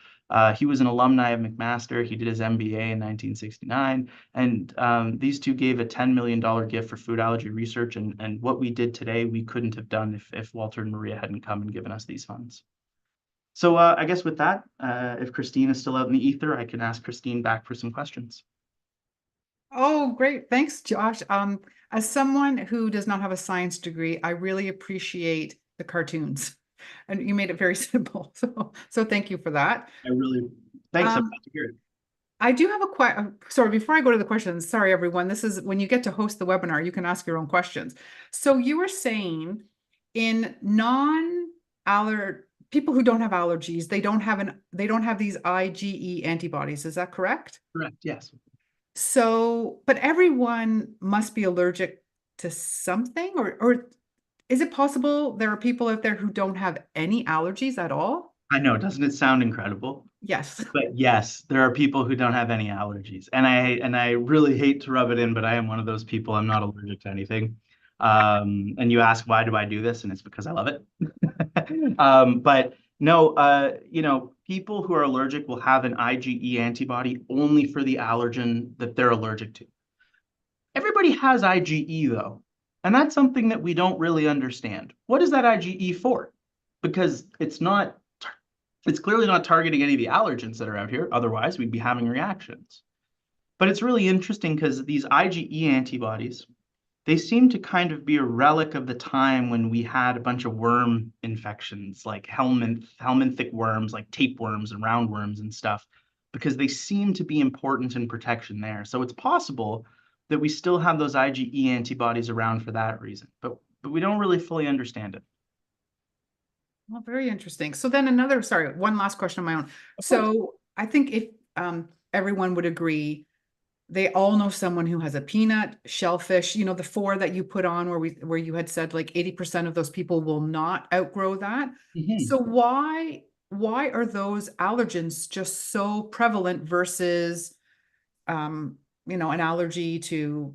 He was an alumni of McMaster. He did his MBA in 1969. And these two gave a $10 million gift for food allergy research. And what we did today, we couldn't have done if Walter and Maria hadn't come and given us these funds. So I guess with that, if Christine is still out in the ether, I can ask Christine back for some questions. Oh, great. Thanks, Josh. As someone who does not have a science degree, I really appreciate the cartoons. And you made it very simple. So thank you for that. Thanks. I'm glad to hear it. I do have a question. Sorry, before I go to the questions, sorry, everyone. This is when you get to host the webinar, you can ask your own questions. So you were saying in people who don't have allergies, they don't have these IgE antibodies. Is that correct? Correct. Yes. So, but everyone must be allergic to something, or is it possible there are people out there who don't have any allergies at all? I know, doesn't it sound incredible? Yes. But yes, there are people who don't have any allergies. And I really hate to rub it in, but I am one of those people. I'm not allergic to anything. And you ask, why do I do this? And it's because I love it. But no, you know, people who are allergic will have an IgE antibody only for the allergen that they're allergic to. Everybody has IgE though, and that's something that we don't really understand. What is that IgE for? Because it's clearly not targeting any of the allergens that are out here. Otherwise, we'd be having reactions. But it's really interesting because these IgE antibodies, they seem to kind of be a relic of the time when we had a bunch of worm infections, like helminthic worms, like tapeworms and roundworms and stuff, because they seem to be important in protection there. So it's possible that we still have those IgE antibodies around for that reason, but we don't really fully understand it. Well, very interesting. So then one last question of my own. So I think if everyone would agree, they all know someone who has a peanut, shellfish, you know, the 4 that you put on where you had said like 80% of those people will not outgrow that. So why are those allergens just so prevalent versus you know, an allergy to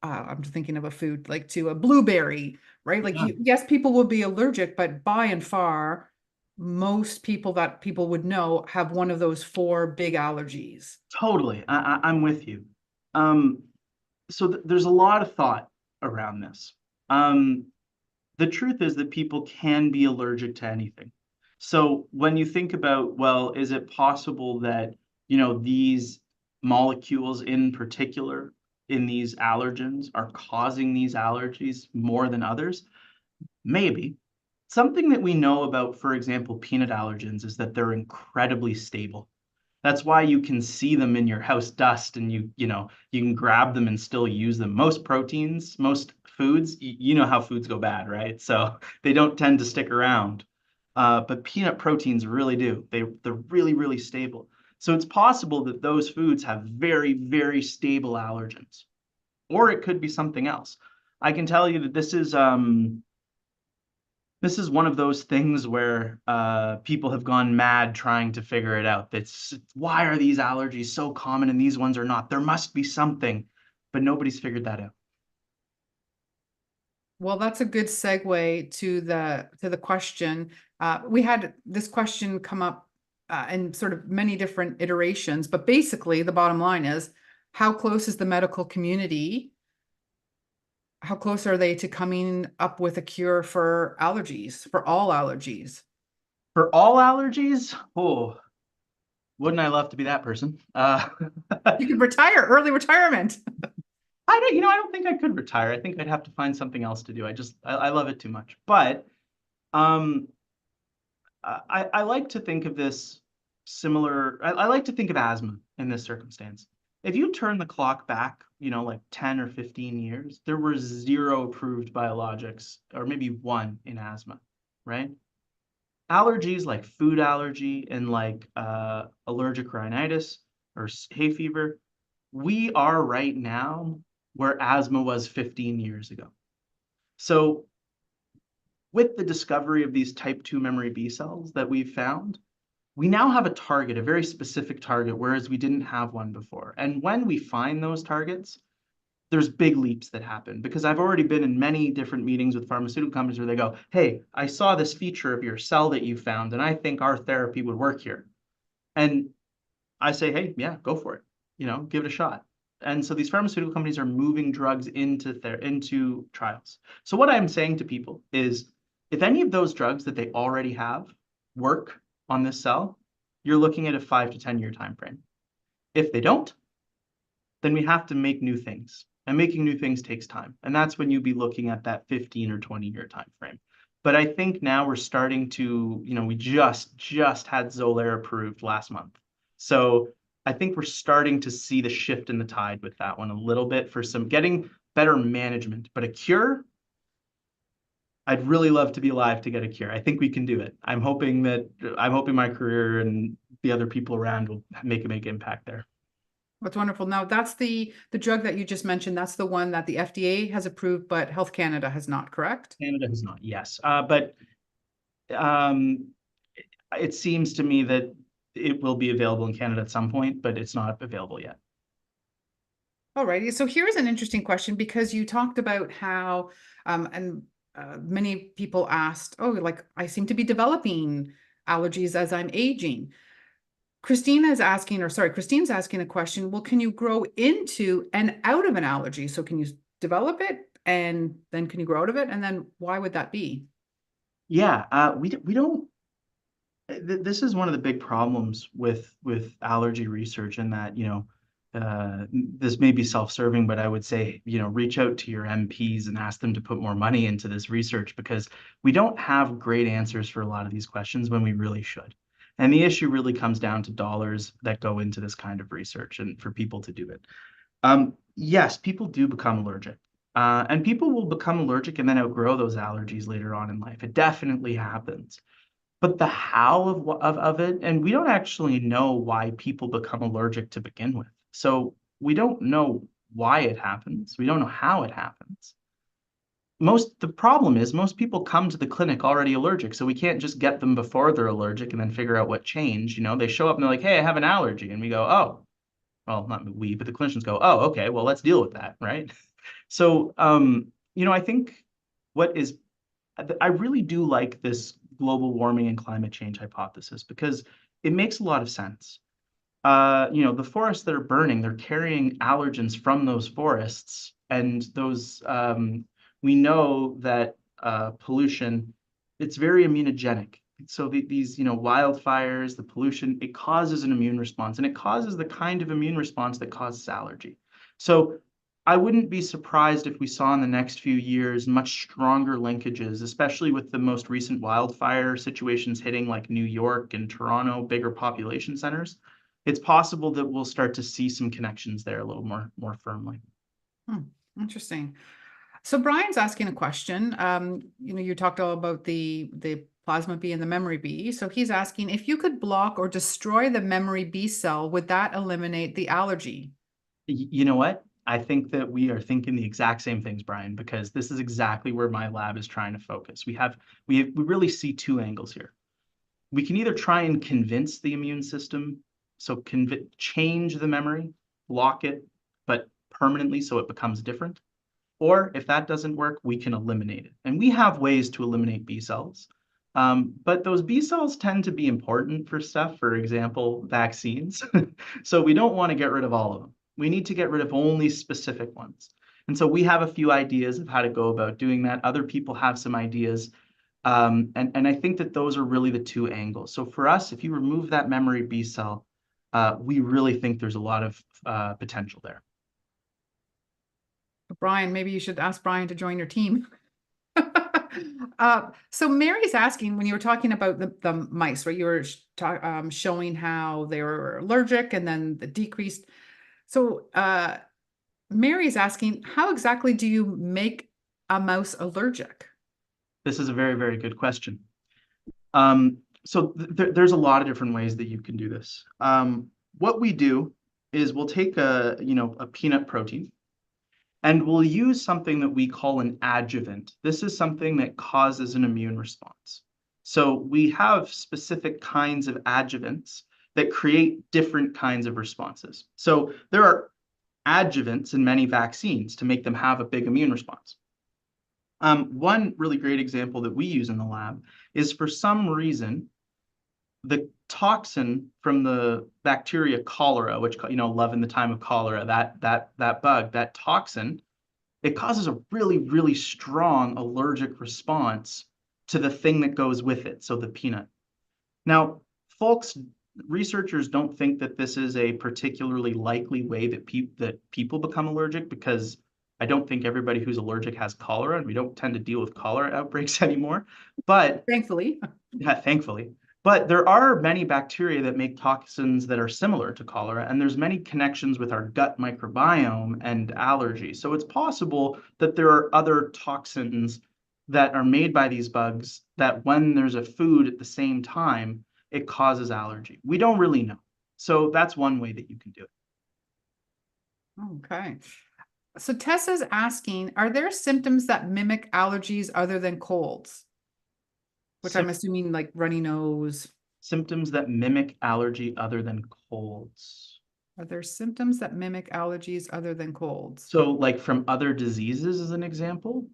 I'm thinking of a food like to a blueberry, right? Like yes, people will be allergic, but by and far, most people that people would know have one of those 4 big allergies. Totally. I'm with you. So there's a lot of thought around this. The truth is that people can be allergic to anything. So when you think about, well, is it possible that, you know, these molecules in particular in these allergens are causing these allergies more than others? Maybe. Something that we know about, for example, peanut allergens is that they're incredibly stable. That's why you can see them in your house dust and you know, you can grab them and still use them. Most proteins, most foods, you know how foods go bad, right? So they don't tend to stick around. But peanut proteins really do. They're really, really stable. So it's possible that those foods have very, very stable allergens. Or it could be something else. I can tell you that this is This is one of those things where people have gone mad trying to figure it out. That's why are these allergies so common and these ones are not? There must be something, but nobody's figured that out. Well, that's a good segue to the question. We had this question come up in sort of many different iterations, but basically the bottom line is, how close is the medical community? How close are they to coming up with a cure for allergies, for all allergies? For all allergies, oh, wouldn't I love to be that person? You could retire, early retirement. I don't think I could retire. I think I'd have to find something else to do. I love it too much. But um, I like to think of this similar. I like to think of asthma in this circumstance. If you turn the clock back, like 10 or 15 years, there were zero approved biologics, or maybe one in asthma, right? Allergies like food allergy and like allergic rhinitis or hay fever, we are right now where asthma was 15 years ago. So with the discovery of these type 2 memory B cells that we've found, we now have a target, a very specific target, whereas we didn't have one before. And when we find those targets, there's big leaps that happen because I've already been in many different meetings with pharmaceutical companies where they go, hey, I saw this feature of your cell that you found, and I think our therapy would work here. And I say, hey, yeah, go for it. Give it a shot. And so these pharmaceutical companies are moving drugs into trials. So what I'm saying to people is, if any of those drugs that they already have work on this cell, you're looking at a 5 to 10 year time frame. If they don't, then we have to make new things. And making new things takes time. And that's when you'd be looking at that 15 or 20 year time frame. But I think now we're starting to, we just had Xolair approved last month. So I think we're starting to see the shift in the tide with that one a little bit for some getting better management. But a cure, I'd really love to be alive to get a cure. I think we can do it. I'm hoping my career and the other people around will make a big impact there. That's wonderful. Now, that's the drug that you just mentioned. That's the one that the FDA has approved, but Health Canada has not, correct? Canada has not, yes. But um, it seems to me that it will be available in Canada at some point, but it's not available yet. Alrighty. So here's an interesting question because you talked about how, and many people asked, oh, like I seem to be developing allergies as I'm aging. Christine's asking a question. Well, can you grow into and out of an allergy? So can you develop it and then can you grow out of it? And then why would that be? Yeah, we don't. This is one of the big problems with allergy research, in that this may be self-serving, but I would say reach out to your MPs and ask them to put more money into this research, because we don't have great answers for a lot of these questions when we really should. And the issue really comes down to dollars that go into this kind of research and for people to do it. Yes, people do become allergic. And people will become allergic and then outgrow those allergies later on in life. It definitely happens. But the how of it, and we don't actually know why people become allergic to begin with. So we don't know why it happens. We don't know how it happens. The problem is most people come to the clinic already allergic, so we can't just get them before they're allergic and then figure out what changed. They show up and they're like, hey, I have an allergy. And we go, oh, well, not we, but the clinicians go, oh, okay, well, let's deal with that, right? So, I think what is, I really do like this global warming and climate change hypothesis because it makes a lot of sense. The forests that are burning, they're carrying allergens from those forests, and those we know that pollution, it's very immunogenic. So these, wildfires, the pollution, it causes an immune response, and it causes the kind of immune response that causes allergy. So I wouldn't be surprised if we saw in the next few years much stronger linkages, especially with the most recent wildfire situations hitting like New York and Toronto, bigger population centers. It's possible that we'll start to see some connections there a little more firmly. Interesting. So Brian's asking a question. You talked all about the plasma B and the memory B. So he's asking, if you could block or destroy the memory B cell, would that eliminate the allergy? You know what? I think that we are thinking the exact same things, Brian, because this is exactly where my lab is trying to focus. We really see two angles here. We can either try and convince the immune system, so change the memory, block it, but permanently so it becomes different. Or if that doesn't work, we can eliminate it. And we have ways to eliminate B cells. But those B cells tend to be important for stuff, for example, vaccines. So we don't want to get rid of all of them. We need to get rid of only specific ones. And so we have a few ideas of how to go about doing that. Other people have some ideas. And I think that those are really the two angles. So for us, if you remove that memory B cell, we really think there's a lot of potential there. Brian, maybe you should ask Brian to join your team. So Mary's asking, when you were talking about the mice, right? You were showing how they were allergic and then the decreased. So Mary's asking, how exactly do you make a mouse allergic? This is a very, very good question. So there's a lot of different ways that you can do this. What we do is we'll take a peanut protein, and we'll use something that we call an adjuvant. This is something that causes an immune response. So we have specific kinds of adjuvants that create different kinds of responses. So there are adjuvants in many vaccines to make them have a big immune response. One really great example that we use in the lab is, for some reason, the toxin from the bacteria cholera, which, love in the time of cholera, that bug, that toxin, it causes a really, really strong allergic response to the thing that goes with it, so the peanut. Now, researchers don't think that this is a particularly likely way that people become allergic, because I don't think everybody who's allergic has cholera, and we don't tend to deal with cholera outbreaks anymore. But Thankfully. yeah, thankfully. But there are many bacteria that make toxins that are similar to cholera, and there's many connections with our gut microbiome and allergy. So it's possible that there are other toxins that are made by these bugs that, when there's a food at the same time, it causes allergy. We don't really know. So that's one way that you can do it. Okay. So Tessa's asking, are there symptoms that mimic allergies other than colds? Which I'm assuming like runny nose. Symptoms that mimic allergy other than colds. Are there symptoms that mimic allergies other than colds? So like from other diseases, as an example?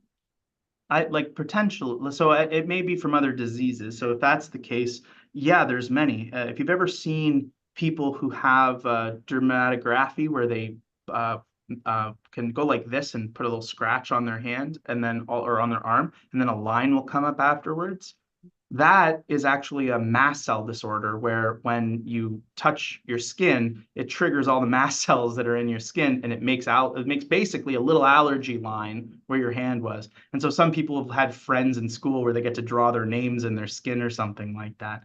Potential. So it may be from other diseases. So if that's the case, yeah, there's many. If you've ever seen people who have dermatography, where they can go like this and put a little scratch on their hand, and then or on their arm, and then a line will come up afterwards. That is actually a mast cell disorder, where when you touch your skin, it triggers all the mast cells that are in your skin, and it makes basically a little allergy line where your hand was. And so some people have had friends in school where they get to draw their names in their skin or something like that.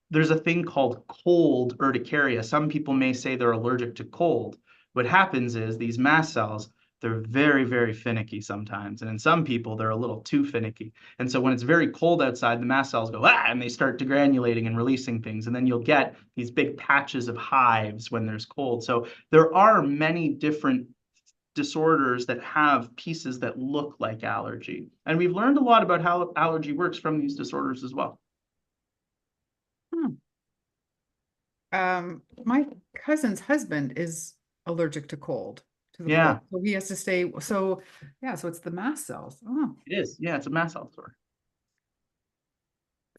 There's a thing called cold urticaria. Some people may say they're allergic to cold. What happens is these mast cells, they're very, very finicky sometimes. And in some people, they're a little too finicky. And so when it's very cold outside, the mast cells go, and they start degranulating and releasing things. And then you'll get these big patches of hives when there's cold. So there are many different disorders that have pieces that look like allergy. And we've learned a lot about how allergy works from these disorders as well. My cousin's husband is allergic to cold. To the Yeah. cold. So he has to stay. So yeah, so it's the mast cells. Oh. It is. Yeah, it's a mast cell disorder.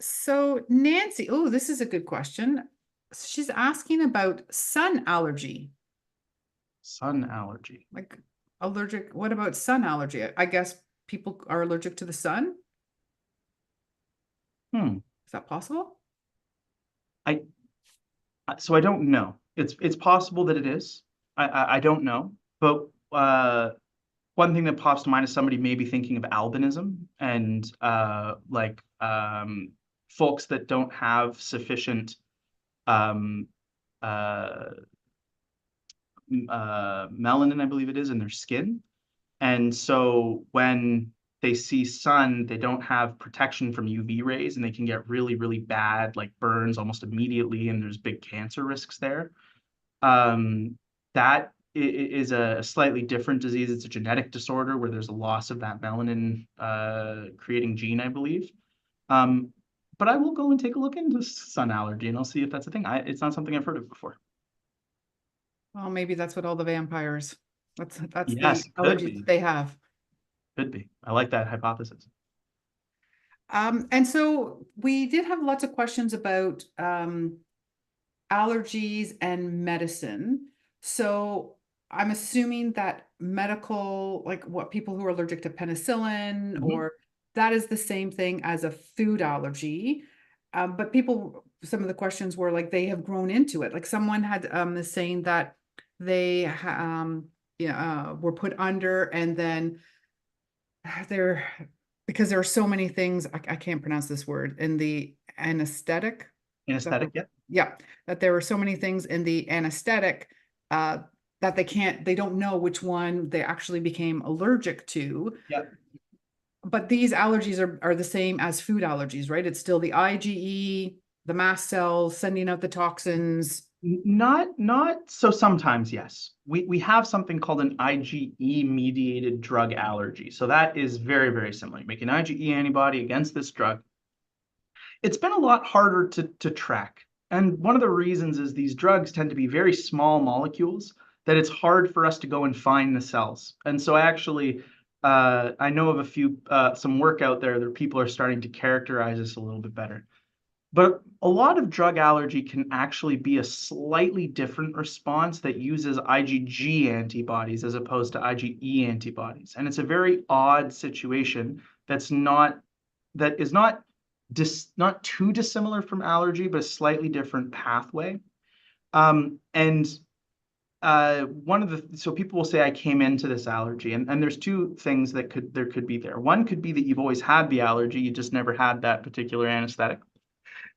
So Nancy, oh, this is a good question. She's asking about sun allergy. Sun allergy. Like allergic, what about sun allergy? I guess people are allergic to the sun. Is that possible? So I don't know. It's possible that it is. I don't know. But one thing that pops to mind is somebody maybe thinking of albinism, and folks that don't have sufficient melanin, I believe it is, in their skin. And so when they see sun, they don't have protection from UV rays, and they can get really, really bad, like burns almost immediately, and there's big cancer risks there. That is a slightly different disease. It's a genetic disorder where there's a loss of that melanin creating gene, I believe. But I will go and take a look into sun allergy, and I'll see if that's a thing. It's not something I've heard of before. Well, maybe that's what all the vampires, that's the Yes, could allergies be. that they have. Could be. I like that hypothesis. And so we did have lots of questions about allergies and medicine. So I'm assuming that medical, like what people who are allergic to penicillin, Mhm. or that is the same thing as a food allergy. But people, some of the questions were like they have grown into it. Like someone had the saying that they were put under, and then they're, because there are so many things, I can't pronounce this word, in the anesthetic. Is that Anesthetic, the, yeah. yeah, that there were so many things in the anesthetic uh, that they don't know which one they actually became allergic to. Yeah. But these allergies are the same as food allergies, right? It's still the IgE, the mast cells sending out the toxins. Not so sometimes, yes. We have something called an IgE mediated drug allergy. So that is very, very similar. You make an IgE antibody against this drug. It's been a lot harder to track. And one of the reasons is these drugs tend to be very small molecules that it's hard for us to go and find the cells. And so I know of some work out there that people are starting to characterize this a little bit better. But a lot of drug allergy can actually be a slightly different response that uses IgG antibodies as opposed to IgE antibodies. And it's a very odd situation that is not too dissimilar from allergy, but a slightly different pathway. And so people will say I came into this allergy, and there's two things that could be there. One could be that you've always had the allergy, you just never had that particular anesthetic.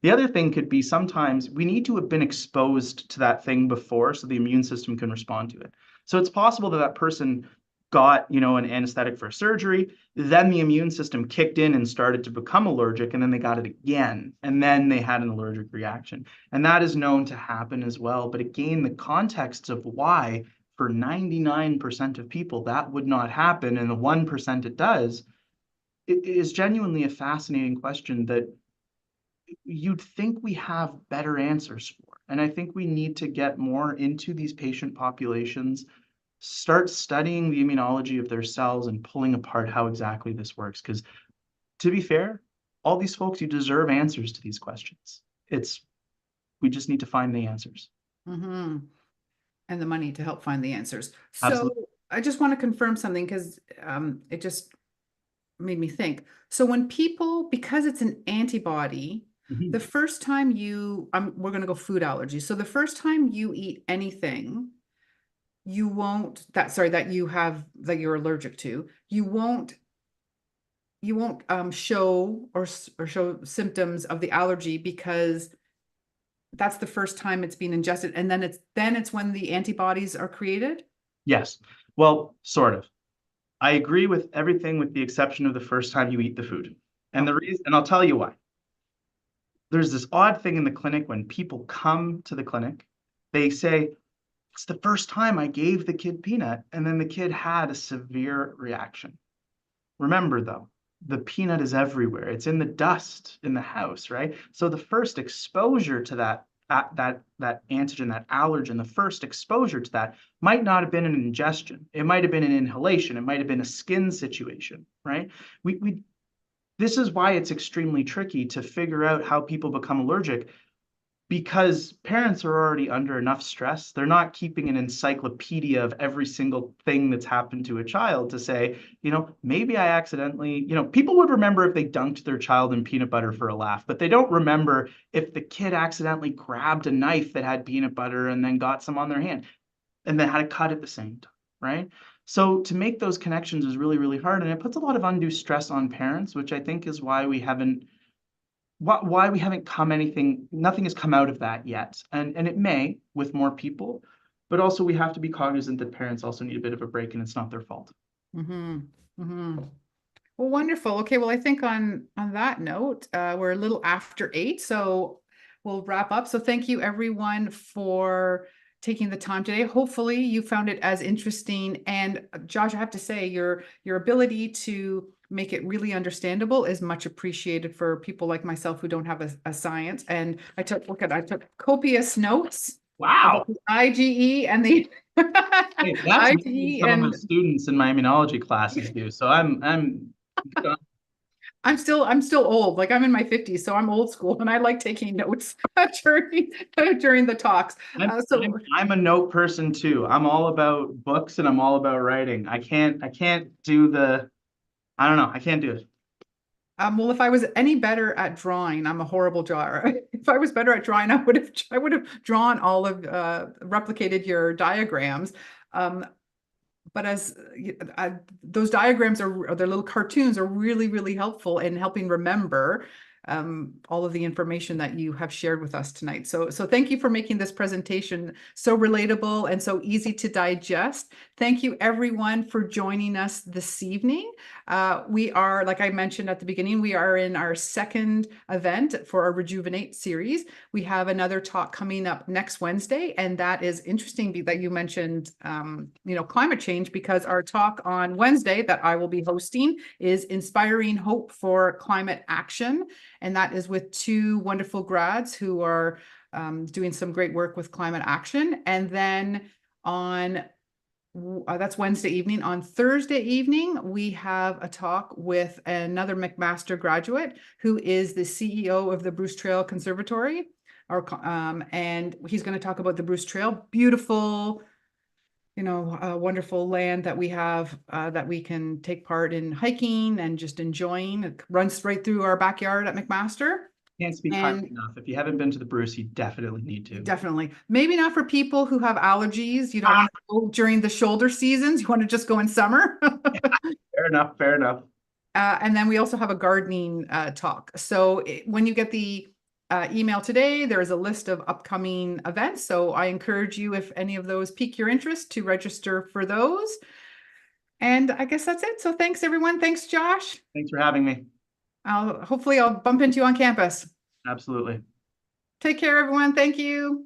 The other thing could be sometimes we need to have been exposed to that thing before so the immune system can respond to it. So it's possible that that person got, an anesthetic for surgery, then the immune system kicked in and started to become allergic, and then they got it again, and then they had an allergic reaction. And that is known to happen as well. But again, the context of why for 99% of people that would not happen, and the 1% it does, it is genuinely a fascinating question that you'd think we have better answers for. And I think we need to get more into these patient populations, start studying the immunology of their cells and pulling apart how exactly this works. Because to be fair, all these folks, you deserve answers to these questions. We just need to find the answers. Mm-hmm. And the money to help find the answers. So Absolutely. I just want to confirm something, because it just made me think. So when people, because it's an antibody, the Mhm. first time we're going to go food allergy. So the first time you eat anything, you won't, that that you're allergic to, you won't show or show symptoms of the allergy, because that's the first time it's being ingested. And then it's when the antibodies are created. Yes. Well, sort of. I agree with everything with the exception of the first time you eat the food. Okay. And I'll tell you why. There's this odd thing in the clinic when people come to the clinic, they say, it's the first time I gave the kid peanut, and then the kid had a severe reaction. Remember, though, the peanut is everywhere. It's in the dust in the house, right? So the first exposure to that antigen, that allergen, the first exposure to that might not have been an ingestion. It might have been an inhalation. It might have been a skin situation, right? We This is why it's extremely tricky to figure out how people become allergic, because parents are already under enough stress. They're not keeping an encyclopedia of every single thing that's happened to a child to say, maybe I accidentally, people would remember if they dunked their child in peanut butter for a laugh, but they don't remember if the kid accidentally grabbed a knife that had peanut butter and then got some on their hand and then had a cut at the same time, right? So to make those connections is really, really hard. And it puts a lot of undue stress on parents, which I think is why we haven't nothing has come out of that yet. And it may with more people, but also we have to be cognizant that parents also need a bit of a break and it's not their fault. Mm-hmm. Mm-hmm. Well, wonderful. Okay, well, I think on that note, we're a little after 8, so we'll wrap up. So thank you everyone for taking the time today. Hopefully you found it as interesting. And Josh, I have to say your ability to make it really understandable is much appreciated for people like myself who don't have a science. And I took copious notes Wow. about the IgE and the Hey, that's more than IgE some of my and students in my immunology classes do. So I'm I'm still old. Like I'm in my 50s, so I'm old school and I like taking notes during the talks. I'm a note person too. I'm all about books and I'm all about writing. I can't do I don't know. I can't do it. Well, if I was any better at drawing, I'm a horrible drawer. If I was better at drawing, I would have drawn all of replicated your diagrams. But those diagrams are their little cartoons are really, really helpful in helping remember all of the information that you have shared with us tonight. So thank you for making this presentation so relatable and so easy to digest. Thank you everyone for joining us this evening. We are, like I mentioned at the beginning, we are in our second event for our Rejuvenate series. We have another talk coming up next Wednesday, and that is interesting that you mentioned, climate change, because our talk on Wednesday that I will be hosting is Inspiring Hope for Climate Action. And that is with two wonderful grads who are doing some great work with climate action. And then on that's Wednesday evening. On Thursday evening, we have a talk with another McMaster graduate who is the CEO of the Bruce Trail Conservatory, and he's going to talk about the Bruce Trail, beautiful, wonderful land that we have that we can take part in hiking and just enjoying. It runs right through our backyard at McMaster. Can't speak highly enough. If you haven't been to the Bruce, you definitely need to. Definitely. Maybe not for people who have allergies. You don't want to go during the shoulder seasons. You want to just go in summer. Fair enough. Fair enough. And then we also have a gardening talk. So when you get the email today, there's a list of upcoming events. So I encourage you, if any of those pique your interest, to register for those. And I guess that's it. So thanks, everyone. Thanks, Josh. Thanks for having me. Hopefully I'll bump into you on campus. Absolutely. Take care, everyone. Thank you.